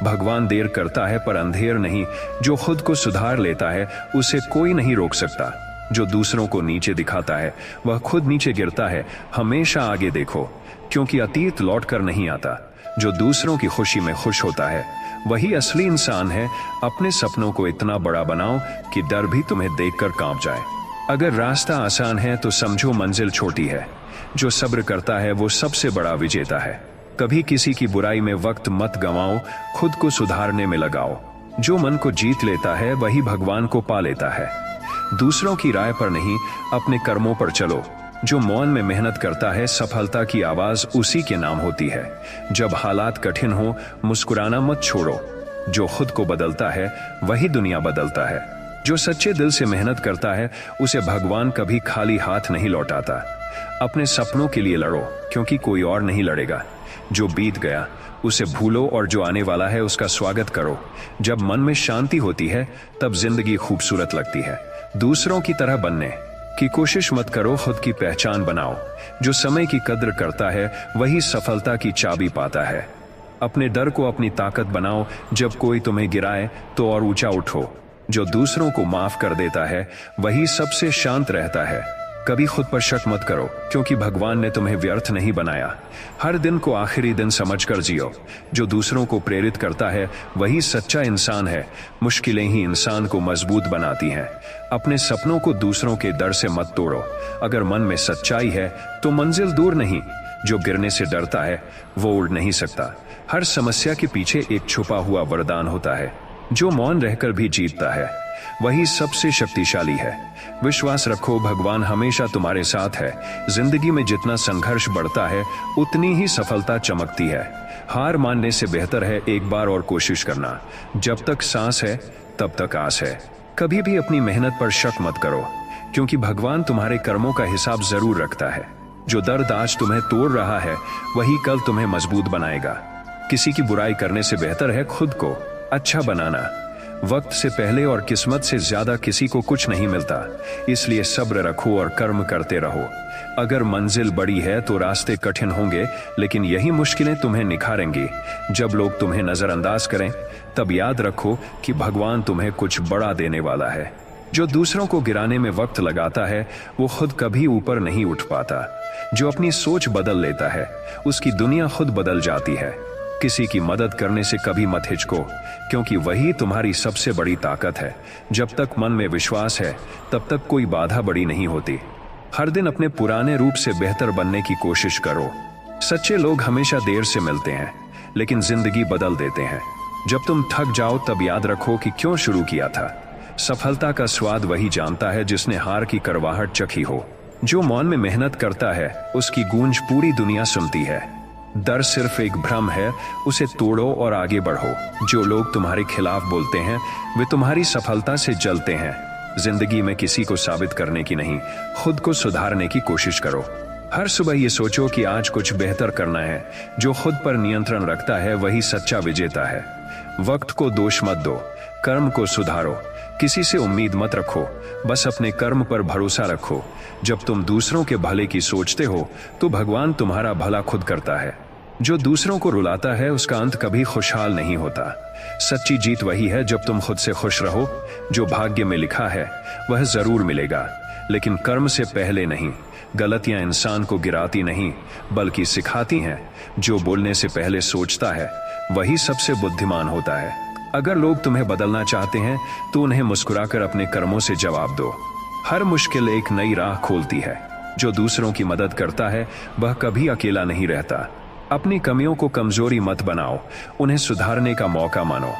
भगवान देर करता है पर अंधेर नहीं। जो खुद को सुधार लेता है उसे कोई नहीं रोक सकता। जो दूसरों को नीचे दिखाता है वह खुद नीचे गिरता है। हमेशा आगे देखो क्योंकि अतीत लौट कर नहीं आता। जो दूसरों की खुशी में खुश होता है वही असली इंसान है। अपने सपनों को इतना बड़ा बनाओ कि डर भी तुम्हें देखकर कांप जाए। अगर रास्ता आसान है तो समझो मंजिल छोटी है। जो सब्र करता है वो सबसे बड़ा विजेता है। कभी किसी की बुराई में वक्त मत गंवाओ, खुद को सुधारने में लगाओ। जो मन को जीत लेता है वही भगवान को पा लेता है। दूसरों की राय पर नहीं, अपने कर्मों पर चलो। जो मौन में मेहनत करता है सफलता की आवाज उसी के नाम होती है। जब हालात कठिन हो मुस्कुराना मत छोड़ो। जो खुद को बदलता है वही दुनिया बदलता है। जो सच्चे दिल से मेहनत करता है उसे भगवान कभी खाली हाथ नहीं लौटाता। अपने सपनों के लिए लड़ो क्योंकि कोई और नहीं लड़ेगा। जो बीत गया उसे भूलो और जो आने वाला है उसका स्वागत करो। जब मन में शांति होती है तब जिंदगी खूबसूरत लगती है। दूसरों की तरह बनने की कोशिश मत करो, खुद की पहचान बनाओ। जो समय की कद्र करता है वही सफलता की चाबी पाता है। अपने डर को अपनी ताकत बनाओ। जब कोई तुम्हें गिराए तो और ऊंचा उठो। जो दूसरों को माफ कर देता है वही सबसे शांत रहता है। कभी खुद पर शक मत करो क्योंकि भगवान ने तुम्हें व्यर्थ नहीं बनाया। हर दिन को आखिरी दिन समझकर जियो। जो दूसरों को प्रेरित करता है वही सच्चा इंसान है। मुश्किलें ही इंसान को मजबूत बनाती हैं। अपने सपनों को दूसरों के डर से मत तोड़ो। अगर मन में सच्चाई है तो मंजिल दूर नहीं। जो गिरने से डरता है वो उड़ नहीं सकता। हर समस्या के पीछे एक छुपा हुआ वरदान होता है। जो मौन रहकर भी जीतता है वही सबसे शक्तिशाली है। विश्वास रखो, भगवान हमेशा तुम्हारे साथ है। जिंदगी में जितना संघर्ष बढ़ता है उतनी ही सफलता चमकती है। हार मानने से बेहतर है एक बार और कोशिश करना। जब तक सांस है तब तक आस है। कभी भी अपनी मेहनत पर शक मत करो क्योंकि भगवान तुम्हारे कर्मों का हिसाब जरूर रखता है। जो दर्द आज तुम्हें तोड़ रहा है वही कल तुम्हें मजबूत बनाएगा। किसी की बुराई करने से बेहतर है खुद को अच्छा बनाना। वक्त से पहले और किस्मत से ज्यादा किसी को कुछ नहीं मिलता, इसलिए सब्र रखो और कर्म करते रहो। अगर मंजिल बड़ी है तो रास्ते कठिन होंगे, लेकिन यही मुश्किलें तुम्हें निखारेंगी। जब लोग तुम्हें नजरअंदाज करें, तब याद रखो कि भगवान तुम्हें कुछ बड़ा देने वाला है। जो दूसरों को गिराने में वक्त लगाता है, वो खुद कभी ऊपर नहीं उठ पाता। जो अपनी सोच बदल लेता है, उसकी दुनिया खुद बदल जाती है। किसी की मदद करने से कभी मत हिचको, क्योंकि वही तुम्हारी सबसे बड़ी ताकत है। जब तक मन में विश्वास है, तब तक कोई बाधा बड़ी नहीं होती। हर दिन अपने पुराने रूप से बेहतर बनने की कोशिश करो। सच्चे लोग हमेशा देर से मिलते हैं, लेकिन जिंदगी बदल देते हैं। जब तुम थक जाओ, तब याद रखो कि क्यों शुरू किया था। सफलता का स्वाद वही जानता है जिसने हार की कड़वाहट चखी हो। जो मौन में मेहनत करता है, उसकी गूंज पूरी दुनिया सुनती है। डर सिर्फ एक भ्रम है, उसे तोड़ो और आगे बढ़ो। जो लोग तुम्हारे खिलाफ बोलते हैं, वे तुम्हारी सफलता से जलते हैं। जिंदगी में किसी को साबित करने की नहीं, खुद को सुधारने की कोशिश करो। हर सुबह ये सोचो कि आज कुछ बेहतर करना है। जो खुद पर नियंत्रण रखता है, वही सच्चा विजेता है। वक्त को दोष मत दो, कर्म को सुधारो। किसी से उम्मीद मत रखो, बस अपने कर्म पर भरोसा रखो। जब तुम दूसरों के भले की सोचते हो, तो भगवान तुम्हारा भला खुद करता है। जो दूसरों को रुलाता है, उसका अंत कभी खुशहाल नहीं होता। सच्ची जीत वही है जब तुम खुद से खुश रहो। जो भाग्य में लिखा है, वह जरूर मिलेगा, लेकिन कर्म से पहले नहीं। गलतियां इंसान को गिराती नहीं, बल्कि सिखाती हैं। जो बोलने से पहले सोचता है, वही सबसे बुद्धिमान होता है। अगर लोग तुम्हें बदलना चाहते हैं, तो उन्हें मुस्कुराकर अपने कर्मों से जवाब दो। हर मुश्किल एक नई राह खोलती है। जो दूसरों की मदद करता है, वह कभी अकेला नहीं रहता। अपनी कमियों को कमजोरी मत बनाओ, उन्हें सुधारने का मौका मानो।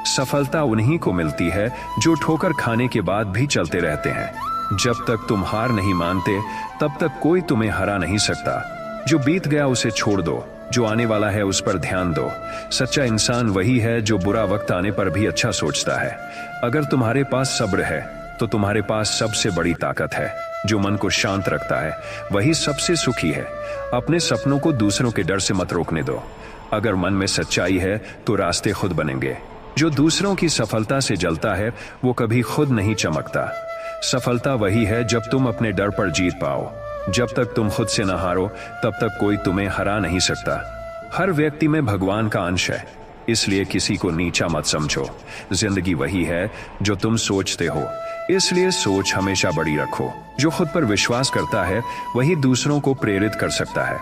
सफलता उन्हीं को मिलती है जो ठोकर खाने के बाद भी चलते रहते हैं। जब तक तुम हार नहीं मानते, तब तक कोई तुम्हें हरा नहीं सकता। जो बीत गया उसे छोड़ दो, जो आने वाला है उस पर ध्यान दो। सच्चा इंसान वही है जो बुरा वक्त आने पर भी अच्छा सोचता है। अगर तुम्हारे पास सब्र है, तो तुम्हारे पास सबसे बड़ी ताकत है। जो मन को शांत रखता है, वही सबसे सुखी है। अपने सपनों को दूसरों के डर से मत रोकने दो। अगर मन में सच्चाई है, तो रास्ते खुद बनेंगे। जो दूसरों की सफलता से जलता है, वो कभी खुद नहीं चमकता। सफलता वही है जब तुम अपने डर पर जीत पाओ। जब तक तुम खुद से न हारो, तब तक कोई तुम्हें हरा नहीं सकता। हर व्यक्ति में भगवान का अंश है, इसलिए किसी को नीचा मत समझो। जिंदगी वही है जो तुम सोचते हो, इसलिए सोच हमेशा बड़ी रखो। जो खुद पर विश्वास करता है, वही दूसरों को प्रेरित कर सकता है।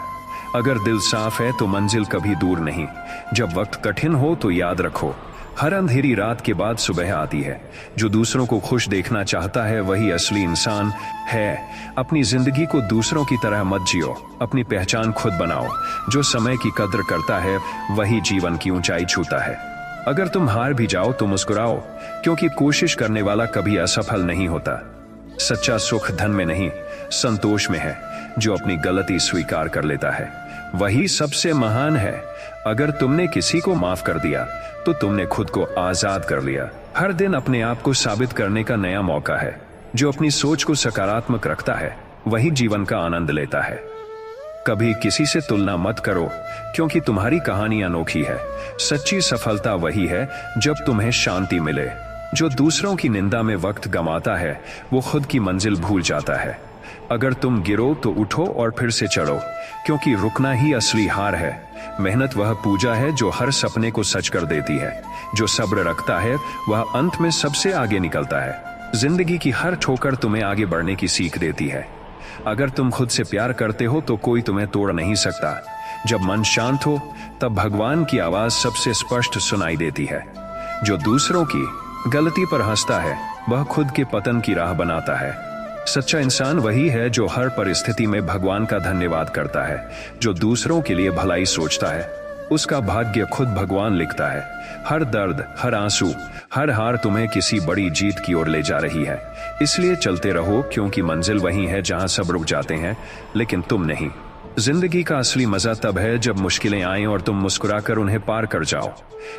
अगर दिल साफ है, तो मंजिल कभी दूर नहीं। जब वक्त कठिन हो, तो याद रखो, हर अंधेरी रात के बाद सुबह आती है। जो दूसरों को खुश देखना चाहता है, वही असली इंसान है। अपनी जिंदगी को दूसरों की तरह मत जियो, अपनी पहचान खुद बनाओ। जो समय की कद्र करता है, वही जीवन की ऊंचाई छूता है। अगर तुम हार भी जाओ, तो मुस्कुराओ, क्योंकि कोशिश करने वाला कभी असफल नहीं होता। सच्चा सुख धन में नहीं, संतोष में है। जो अपनी गलती स्वीकार कर लेता है, वही सबसे महान है। अगर तुमने किसी को माफ कर दिया, तो तुमने खुद को आजाद कर लिया। हर दिन अपने आप को साबित करने का नया मौका है। जो अपनी सोच को सकारात्मक रखता है, वही जीवन का आनंद लेता है। कभी किसी से तुलना मत करो, क्योंकि तुम्हारी कहानी अनोखी है। सच्ची सफलता वही है जब तुम्हें शांति मिले। जो दूसरों की निंदा में वक्त गंवाता है, वो खुद की मंजिल भूल जाता है। अगर तुम गिरो, तो उठो और फिर से चढ़ो, क्योंकि रुकना ही असली हार है। मेहनत वह पूजा है जो हर सपने को सच कर देती है। जो सब्र रखता है, वह अंत में सबसे आगे निकलता है। जिंदगी की हर ठोकर तुम्हें आगे बढ़ने की सीख देती है। अगर तुम खुद से प्यार करते हो, तो कोई तुम्हें तोड़ नहीं सकता। जब मन शांत हो, तब भगवान की आवाज सबसे स्पष्ट सुनाई देती है। जो दूसरों की गलती पर हंसता है, वह खुद के पतन की राह बनाता है। सच्चा इंसान वही है जो हर परिस्थिति में भगवान का धन्यवाद करता है। जो दूसरों के लिए भलाई सोचता है, उसका भाग्य खुद भगवान लिखता है। हर दर्द, हर आंसू, हर हार तुम्हें किसी बड़ी जीत की ओर ले जा रही है। इसलिए चलते रहो, क्योंकि मंजिल वही है जहां सब रुक जाते हैं, लेकिन तुम नहीं। जिंदगी का असली मजा तब है जब मुश्किलें आएं और तुम मुस्कुराकर उन्हें पार कर जाओ।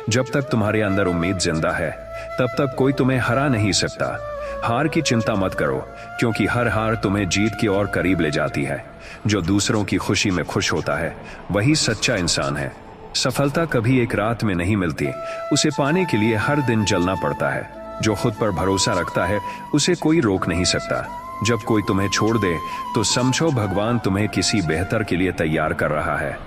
जब तक तुम्हारे अंदर उम्मीद जिंदा है, तब तक कोई तुम्हें हरा नहीं सकता। हार की चिंता मत करो, क्योंकि हर हार तुम्हें जीत की ओर करीब ले जाती है। जो दूसरों की खुशी में खुश होता है, वही सच्चा इंसान है। सफलता कभी एक रात में नहीं मिलती, उसे पाने के लिए हर दिन जलना पड़ता है। जो खुद पर भरोसा रखता है उसे कोई रोक नहीं सकता। जब कोई तुम्हें छोड़ दे तो समझो भगवान तुम्हें किसी बेहतर के लिए तैयार कर रहा है।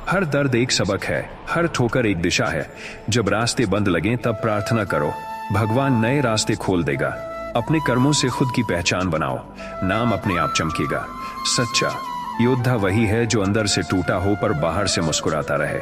हर दर्द एक सबक है, हर ठोकर एक दिशा है। जब रास्ते बंद लगे तब प्रार्थना करो, भगवान नए रास्ते खोल देगा। अपने कर्मों से खुद की पहचान बनाओ, नाम अपने आप चमकेगा। सच्चा योद्धा वही है जो अंदर से टूटा हो पर बाहर से मुस्कुराता रहे।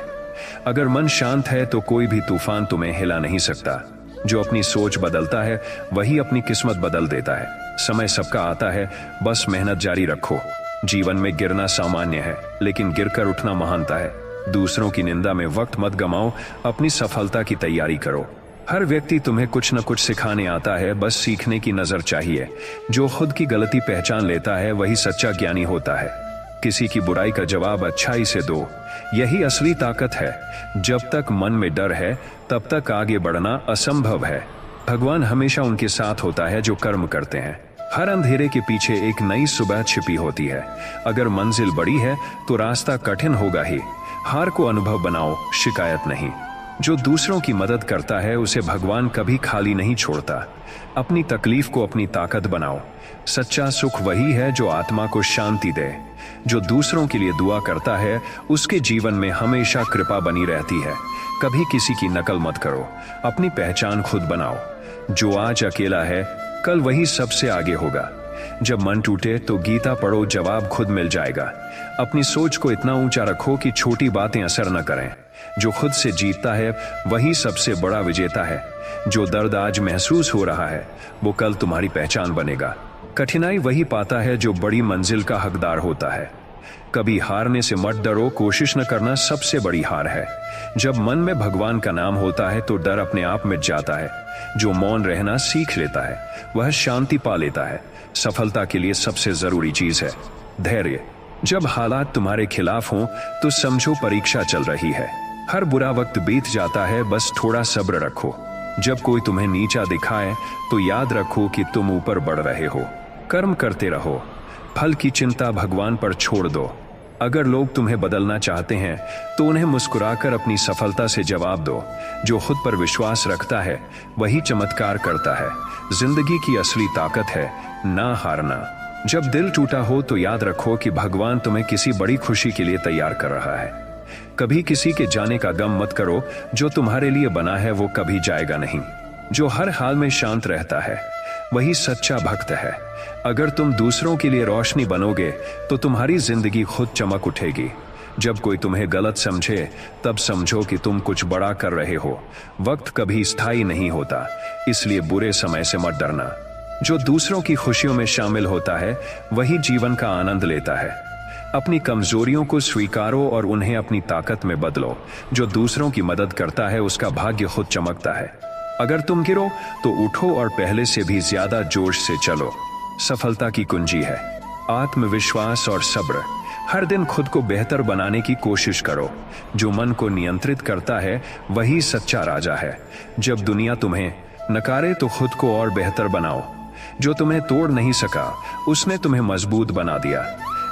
अगर मन शांत है तो कोई भी तूफान तुम्हें हिला नहीं सकता। जो अपनी सोच बदलता है वही अपनी किस्मत बदल देता है। समय सबका आता है, बस मेहनत जारी रखो। जीवन में गिरना सामान्य है, लेकिन गिरकर उठना महानता है। दूसरों की निंदा में वक्त मत गमाओ, अपनी सफलता की तैयारी करो। हर व्यक्ति तुम्हें कुछ न कुछ सिखाने आता है, बस सीखने की नजर चाहिए। जो खुद की गलती पहचान लेता है वही सच्चा ज्ञानी होता है। किसी की बुराई का जवाब अच्छाई से दो, यही असली ताकत है। जब तक मन में डर है तब तक आगे बढ़ना असंभव है। भगवान हमेशा उनके साथ होता है जो कर्म करते हैं। हर अंधेरे के पीछे एक नई सुबह छिपी होती है। अगर मंजिल बड़ी है तो रास्ता कठिन होगा ही। हार को अनुभव बनाओ, शिकायत नहीं। जो दूसरों की मदद करता है उसे भगवान कभी खाली नहीं छोड़ता। अपनी तकलीफ को अपनी ताकत बनाओ। सच्चा सुख वही है जो आत्मा को शांति दे। जो दूसरों के लिए दुआ करता है उसके जीवन में हमेशा कृपा बनी रहती है। कभी किसी की नकल मत करो, अपनी पहचान खुद बनाओ। जो आज अकेला है कल वही सबसे आगे होगा। जब मन टूटे तो गीता पढ़ो, जवाब खुद मिल जाएगा। अपनी सोच को इतना ऊंचा रखो कि छोटी बातें असर न करें। जो खुद से जीतता है वही सबसे बड़ा विजेता है। जो दर्द आज महसूस हो रहा है वो कल तुम्हारी पहचान बनेगा। कठिनाई वही पाता है जो बड़ी मंजिल का हकदार होता है। कभी हारने से मत डरो, कोशिश न करना सबसे बड़ी हार है। जब मन में भगवान का नाम होता है तो डर अपने आप मिट जाता है। जो मौन रहना सीख लेता है वह शांति पा लेता है। सफलता के लिए सबसे जरूरी चीज है धैर्य। जब हालात तुम्हारे खिलाफ हों तो समझो परीक्षा चल रही है। हर बुरा वक्त बीत जाता है, बस थोड़ा सब्र रखो। जब कोई तुम्हें नीचा दिखाए तो याद रखो कि तुम ऊपर बढ़ रहे हो। कर्म करते रहो, फल की चिंता भगवान पर छोड़ दो। अगर लोग तुम्हें बदलना चाहते हैं तो उन्हें मुस्कुराकर अपनी सफलता से जवाब दो। जो खुद पर विश्वास रखता है वही चमत्कार करता है। जिंदगी की असली ताकत है ना हारना। जब दिल टूटा हो तो याद रखो कि भगवान तुम्हें किसी बड़ी खुशी के लिए तैयार कर रहा है। कभी किसी के जाने का गम मत करो, जो तुम्हारे लिए बना है वो कभी जाएगा नहीं। जो हर हाल में शांत रहता है वही सच्चा भक्त है। अगर तुम दूसरों के लिए रोशनी बनोगे तो तुम्हारी जिंदगी खुद चमक उठेगी। जब कोई तुम्हें गलत समझे तब समझो कि तुम कुछ बड़ा कर रहे हो। वक्त कभी स्थायी नहीं होता, इसलिए बुरे समय से मत डरना। जो दूसरों की खुशियों में शामिल होता है वही जीवन का आनंद लेता है। अपनी कमजोरियों को स्वीकारो और उन्हें अपनी ताकत में बदलो। जो दूसरों की मदद करता है उसका भाग्य खुद चमकता है। अगर तुम गिरो तो उठो और पहले से भी ज्यादा जोश से चलो। सफलता की कुंजी है आत्मविश्वास और सब्र। हर दिन खुद को बेहतर बनाने की कोशिश करो। जो मन को नियंत्रित करता है वही सच्चा राजा है। जब दुनिया तुम्हें नकारे तो खुद को और बेहतर बनाओ। जो तुम्हें तोड़ नहीं सका उसने तुम्हें मजबूत बना दिया।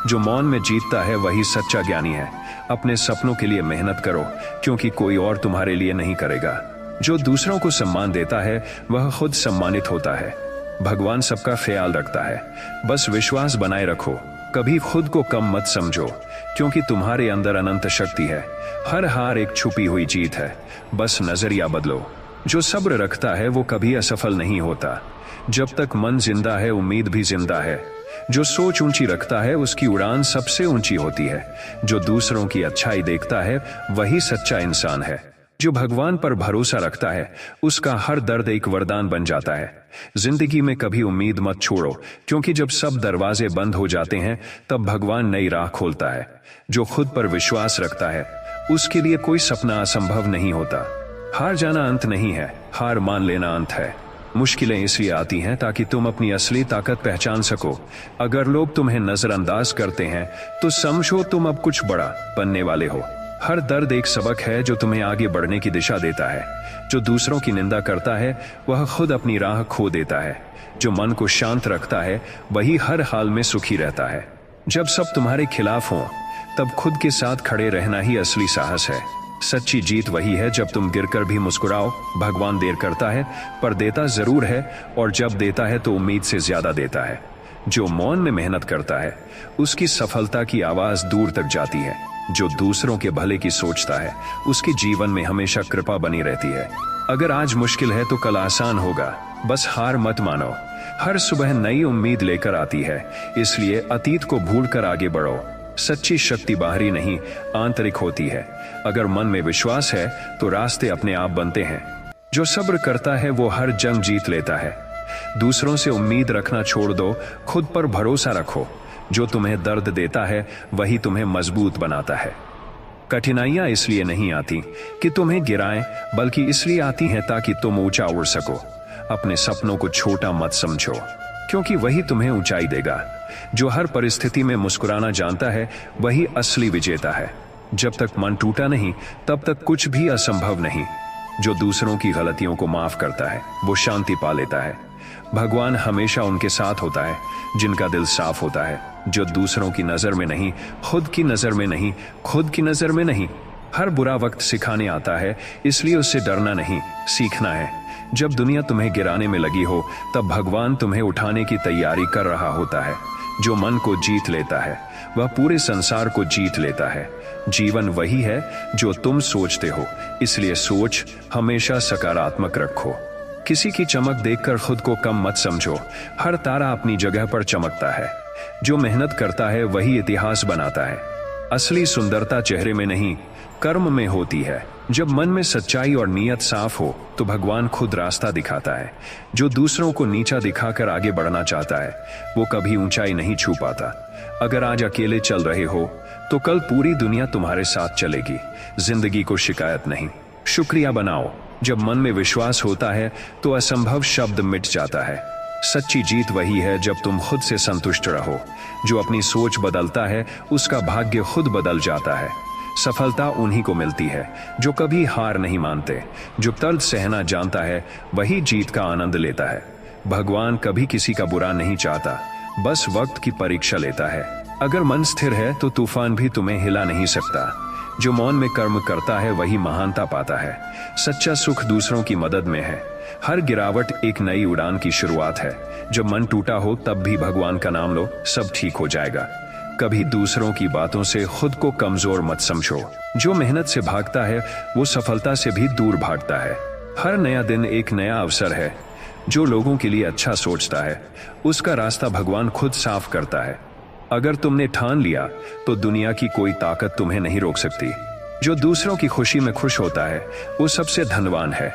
जो मौन में जीतता है वही सच्चा ज्ञानी है। अपने सपनों के लिए मेहनत करो, क्योंकि कोई और तुम्हारे लिए नहीं करेगा। जो दूसरों को सम्मान देता है वह खुद सम्मानित होता है। भगवान सबका ख्याल रखता है, बस विश्वास बनाए रखो। कभी खुद को कम मत समझो, क्योंकि तुम्हारे अंदर अनंत शक्ति है। हर हार एक छुपी हुई जीत है, बस नजरिया बदलो। जो सब्र रखता है वो कभी असफल नहीं होता। जब तक मन जिंदा है उम्मीद भी जिंदा है। जो सोच ऊंची रखता है उसकी उड़ान सबसे ऊंची होती है। जो दूसरों की अच्छाई देखता है वही सच्चा इंसान है। जो भगवान पर भरोसा रखता है उसका हर दर्द एक वरदान बन जाता है। जिंदगी में कभी उम्मीद मत छोड़ो, क्योंकि जब सब दरवाजे बंद हो जाते हैं तब भगवान नई राह खोलता है। जो खुद पर विश्वास रखता है उसके लिए कोई सपना असंभव नहीं होता। हार जाना अंत नहीं है, हार मान लेना अंत है। मुश्किलें इसलिए आती हैं ताकि तुम अपनी असली ताकत पहचान सको। अगर लोग तुम्हें नजरअंदाज करते हैं तो समझो तुम अब कुछ बड़ा बनने वाले हो। हर दर्द एक सबक है जो तुम्हें आगे बढ़ने की दिशा देता है। जो दूसरों की निंदा करता है वह खुद अपनी राह खो देता है। जो मन को शांत रखता है वही हर हाल में सुखी रहता है। जब सब तुम्हारे खिलाफ हों तब खुद के साथ खड़े रहना ही असली साहस है। सच्ची जीत वही है जब तुम गिरकर भी मुस्कुराओ। भगवान देर करता है पर देता जरूर है, और जब देता है तो उम्मीद से ज्यादा देता है। जो मौन में मेहनत करता है उसकी सफलता की आवाज दूर तक जाती है। जो दूसरों के भले की सोचता है उसके जीवन में हमेशा कृपा बनी रहती है। अगर आज मुश्किल है तो कल आसान होगा, बस हार मत मानो। हर सुबह नई उम्मीद लेकर आती है, इसलिए अतीत को भूलकर आगे बढ़ो। सच्ची शक्ति बाहरी नहीं आंतरिक होती है। अगर मन में विश्वास है तो रास्ते अपने आप बनते हैं। जो सब्र करता है वो हर जंग जीत लेता है। दूसरों से उम्मीद रखना छोड़ दो, खुद पर भरोसा रखो। जो तुम्हें दर्द देता है वही तुम्हें मजबूत बनाता है। कठिनाइयां इसलिए नहीं आती कि तुम्हें गिराएं, बल्कि इसलिए आती हैं ताकि तुम ऊंचा उड़ सको। अपने सपनों को छोटा मत समझो, क्योंकि वही तुम्हें ऊंचाई देगा। जो हर परिस्थिति में मुस्कुराना जानता है वही असली विजेता है। जब तक मन टूटा नहीं तब तक कुछ भी असंभव नहीं। जो दूसरों की गलतियों को माफ करता है वो शांति पा लेता है। भगवान हमेशा उनके साथ होता है जिनका दिल साफ होता है। जो दूसरों की नजर में नहीं, खुद की नजर में नहीं, खुद की नजर में नहीं। हर बुरा वक्त सिखाने आता है, इसलिए उससे डरना नहीं, सीखना है। जब दुनिया तुम्हें गिराने में लगी हो तब भगवान तुम्हें उठाने की तैयारी कर रहा होता है। जो मन को जीत लेता है वह पूरे संसार को जीत लेता है। जीवन वही है जो तुम सोचते हो, इसलिए सोच हमेशा सकारात्मक रखो। किसी की चमक देखकर खुद को कम मत समझो। हर तारा अपनी जगह पर चमकता है। जो मेहनत करता है वही इतिहास बनाता है। असली सुंदरता चेहरे में नहीं, कर्म में होती है। जब मन में सच्चाई और नीयत साफ हो तो भगवान खुद रास्ता दिखाता है। जो दूसरों को नीचा दिखाकर आगे बढ़ना चाहता है वो कभी ऊंचाई नहीं छू पाता। अगर आज अकेले चल रहे हो तो कल पूरी दुनिया तुम्हारे साथ चलेगी। जिंदगी को शिकायत नहीं, शुक्रिया बनाओ। जब मन में विश्वास होता है तो असंभव शब्द मिट जाता है। सच्ची जीत वही है जब तुम खुद से संतुष्ट रहो। जो अपनी सोच बदलता है उसका भाग्य खुद बदल जाता है। सफलता उन्हीं को मिलती है जो कभी हार नहीं मानते। जो दर्द सहना जानता है वही जीत का आनंद लेता है। भगवान कभी किसी का बुरा नहीं चाहता, बस वक्त की परीक्षा लेता है। अगर मन स्थिर है तो तूफान भी तुम्हें हिला नहीं सकता। जो मौन में कर्म करता है वही महानता पाता है। सच्चा सुख दूसरों की मदद में है। हर गिरावट एक नई उड़ान की शुरुआत है। जब मन टूटा हो तब भी भगवान का नाम लो, सब ठीक हो जाएगा। कभी दूसरों की बातों से खुद को कमजोर मत समझो। जो मेहनत से भागता है वो सफलता से भी दूर भागता है। हर नया दिन एक नया अवसर है। जो लोगों के लिए अच्छा सोचता है उसका रास्ता भगवान खुद साफ करता है। अगर तुमने ठान लिया तो दुनिया की कोई ताकत तुम्हें नहीं रोक सकती। जो दूसरों की खुशी में खुश होता है वो सबसे धनवान है।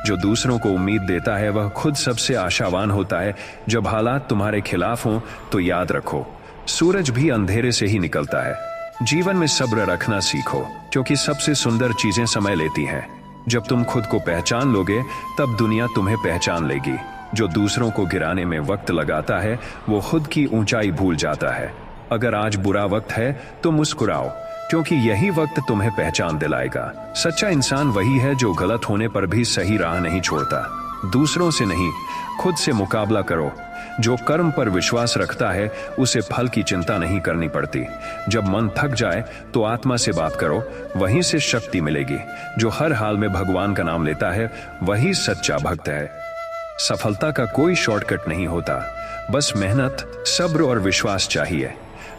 जो दूसरों को उम्मीद देता है वह खुद सबसे आशावान होता है। जब हालात तुम्हारे खिलाफ हों तो याद रखो, सूरज भी अंधेरे से ही निकलता है। जीवन में सब्र रखना सीखो, क्योंकि सबसे सुंदर चीजें समय लेती हैं। जब तुम खुद को पहचान लोगे तब दुनिया तुम्हें पहचान लेगी। जो दूसरों को गिराने में वक्त लगाता है वो खुद की ऊंचाई भूल जाता है। अगर आज बुरा वक्त है तो मुस्कुराओ, क्योंकि यही वक्त तुम्हें पहचान दिलाएगा। सच्चा इंसान वही है जो गलत होने पर भी सही राह नहीं छोड़ता। दूसरों से नहीं, खुद से मुकाबला करो। जो कर्म पर विश्वास रखता है उसे फल की चिंता नहीं करनी पड़ती। जब मन थक जाए तो आत्मा से बात करो, वहीं से शक्ति मिलेगी। जो हर हाल में भगवान का नाम लेता है वही सच्चा भक्त है। सफलता का कोई शॉर्टकट नहीं होता, बस मेहनत, सब्र और विश्वास चाहिए।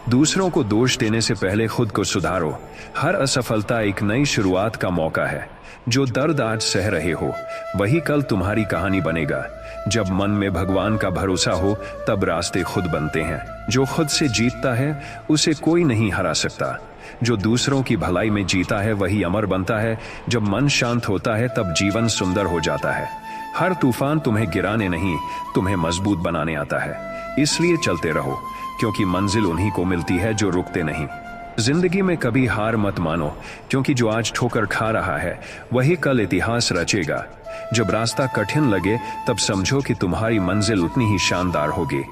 दूसरों को दोष देने से पहले खुद को सुधारो। हर असफलता एक नई शुरुआत का मौका है। जो दर्द आज सह रहे हो वही कल तुम्हारी कहानी बनेगा। जब मन में भगवान का भरोसा हो तब रास्ते खुद बनते हैं। जो खुद से जीतता है उसे कोई नहीं हरा सकता। जो दूसरों की भलाई में जीता है वही अमर बनता है। जब मन शांत होता है तब जीवन सुंदर हो जाता है। हर तूफान तुम्हें गिराने नहीं, तुम्हें मजबूत बनाने आता है। इसलिए चलते रहो, क्योंकि मंजिल उन्हीं को मिलती है जो रुकते नहीं। जिंदगी में कभी हार मत मानो, क्योंकि जो आज ठोकर खा रहा है वही कल इतिहास रचेगा। जब रास्ता कठिन लगे तब समझो कि तुम्हारी मंजिल उतनी ही शानदार होगी।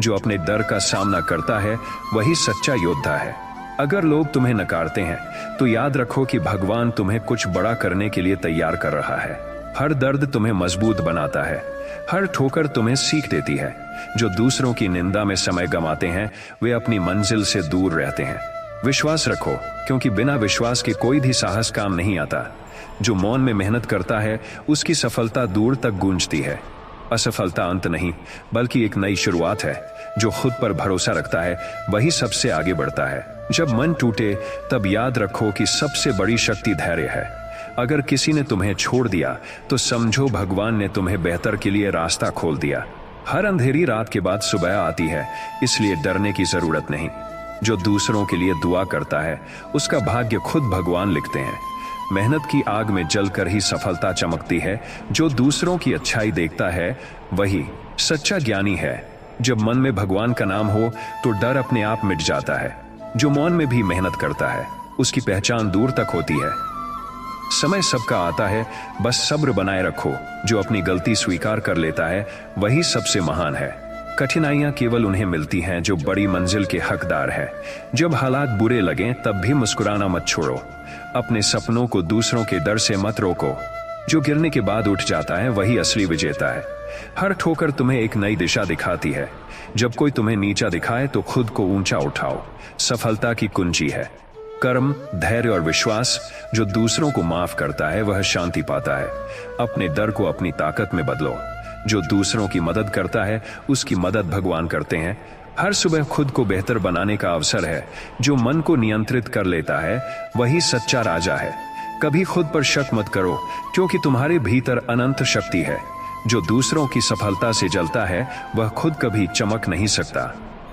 जो अपने डर का सामना करता है वही सच्चा योद्धा है। अगर लोग तुम्हें नकारते हैं तो याद रखो कि भगवान तुम्हें कुछ बड़ा करने के लिए तैयार कर रहा है। हर दर्द तुम्हें मजबूत बनाता है, हर ठोकर तुम्हें सीख देती है। जो दूसरों की निंदा में समय गंवाते हैं वे अपनी मंजिल से दूर रहते हैं। विश्वास रखो, क्योंकि बिना विश्वास के कोई भी साहस काम नहीं आता। जो मौन में मेहनत करता है उसकी सफलता दूर तक गूंजती है। असफलता अंत नहीं, बल्कि एक नई शुरुआत है। जो खुद पर भरोसा रखता है वही सबसे आगे बढ़ता है। जब मन टूटे तब याद रखो कि सबसे बड़ी शक्ति धैर्य है। अगर किसी ने तुम्हें छोड़ दिया तो समझो भगवान ने तुम्हें बेहतर के लिए रास्ता खोल दिया। हर अंधेरी रात के बाद सुबह आती है, इसलिए डरने की जरूरत नहीं। जो दूसरों के लिए दुआ करता है उसका भाग्य खुद भगवान लिखते हैं। मेहनत की आग में जलकर ही सफलता चमकती है। जो दूसरों की अच्छाई देखता है वही सच्चा ज्ञानी है। जब मन में भगवान का नाम हो तो डर अपने आप मिट जाता है। जो मौन में भी मेहनत करता है उसकी पहचान दूर तक होती है। समय सबका आता है, बस सब्र बनाए रखो। जो अपनी गलती स्वीकार कर लेता है वही सबसे महान है। कठिनाइयां केवल उन्हें मिलती हैं जो बड़ी मंजिल के हकदार है। जब हालात बुरे लगें तब भी मुस्कुराना मत छोड़ो। अपने सपनों को दूसरों के डर से मत रोको। जो गिरने के बाद उठ जाता है वही असली विजेता है। हर ठोकर तुम्हें एक नई दिशा दिखाती है। जब कोई तुम्हें नीचा दिखाए तो खुद को ऊंचा उठाओ। सफलता की कुंजी है कर्म, धैर्य और विश्वास। जो दूसरों को माफ करता है वह शांति पाता है। अपने डर को अपनी ताकत में बदलो। जो दूसरों की मदद करता है उसकी मदद भगवान करते हैं। हर सुबह खुद को बेहतर बनाने का अवसर है। जो मन को नियंत्रित कर लेता है वही सच्चा राजा है। कभी खुद पर शक मत करो, क्योंकि तुम्हारे भीतर अनंत शक्ति है। जो दूसरों की सफलता से जलता है वह खुद कभी चमक नहीं सकता।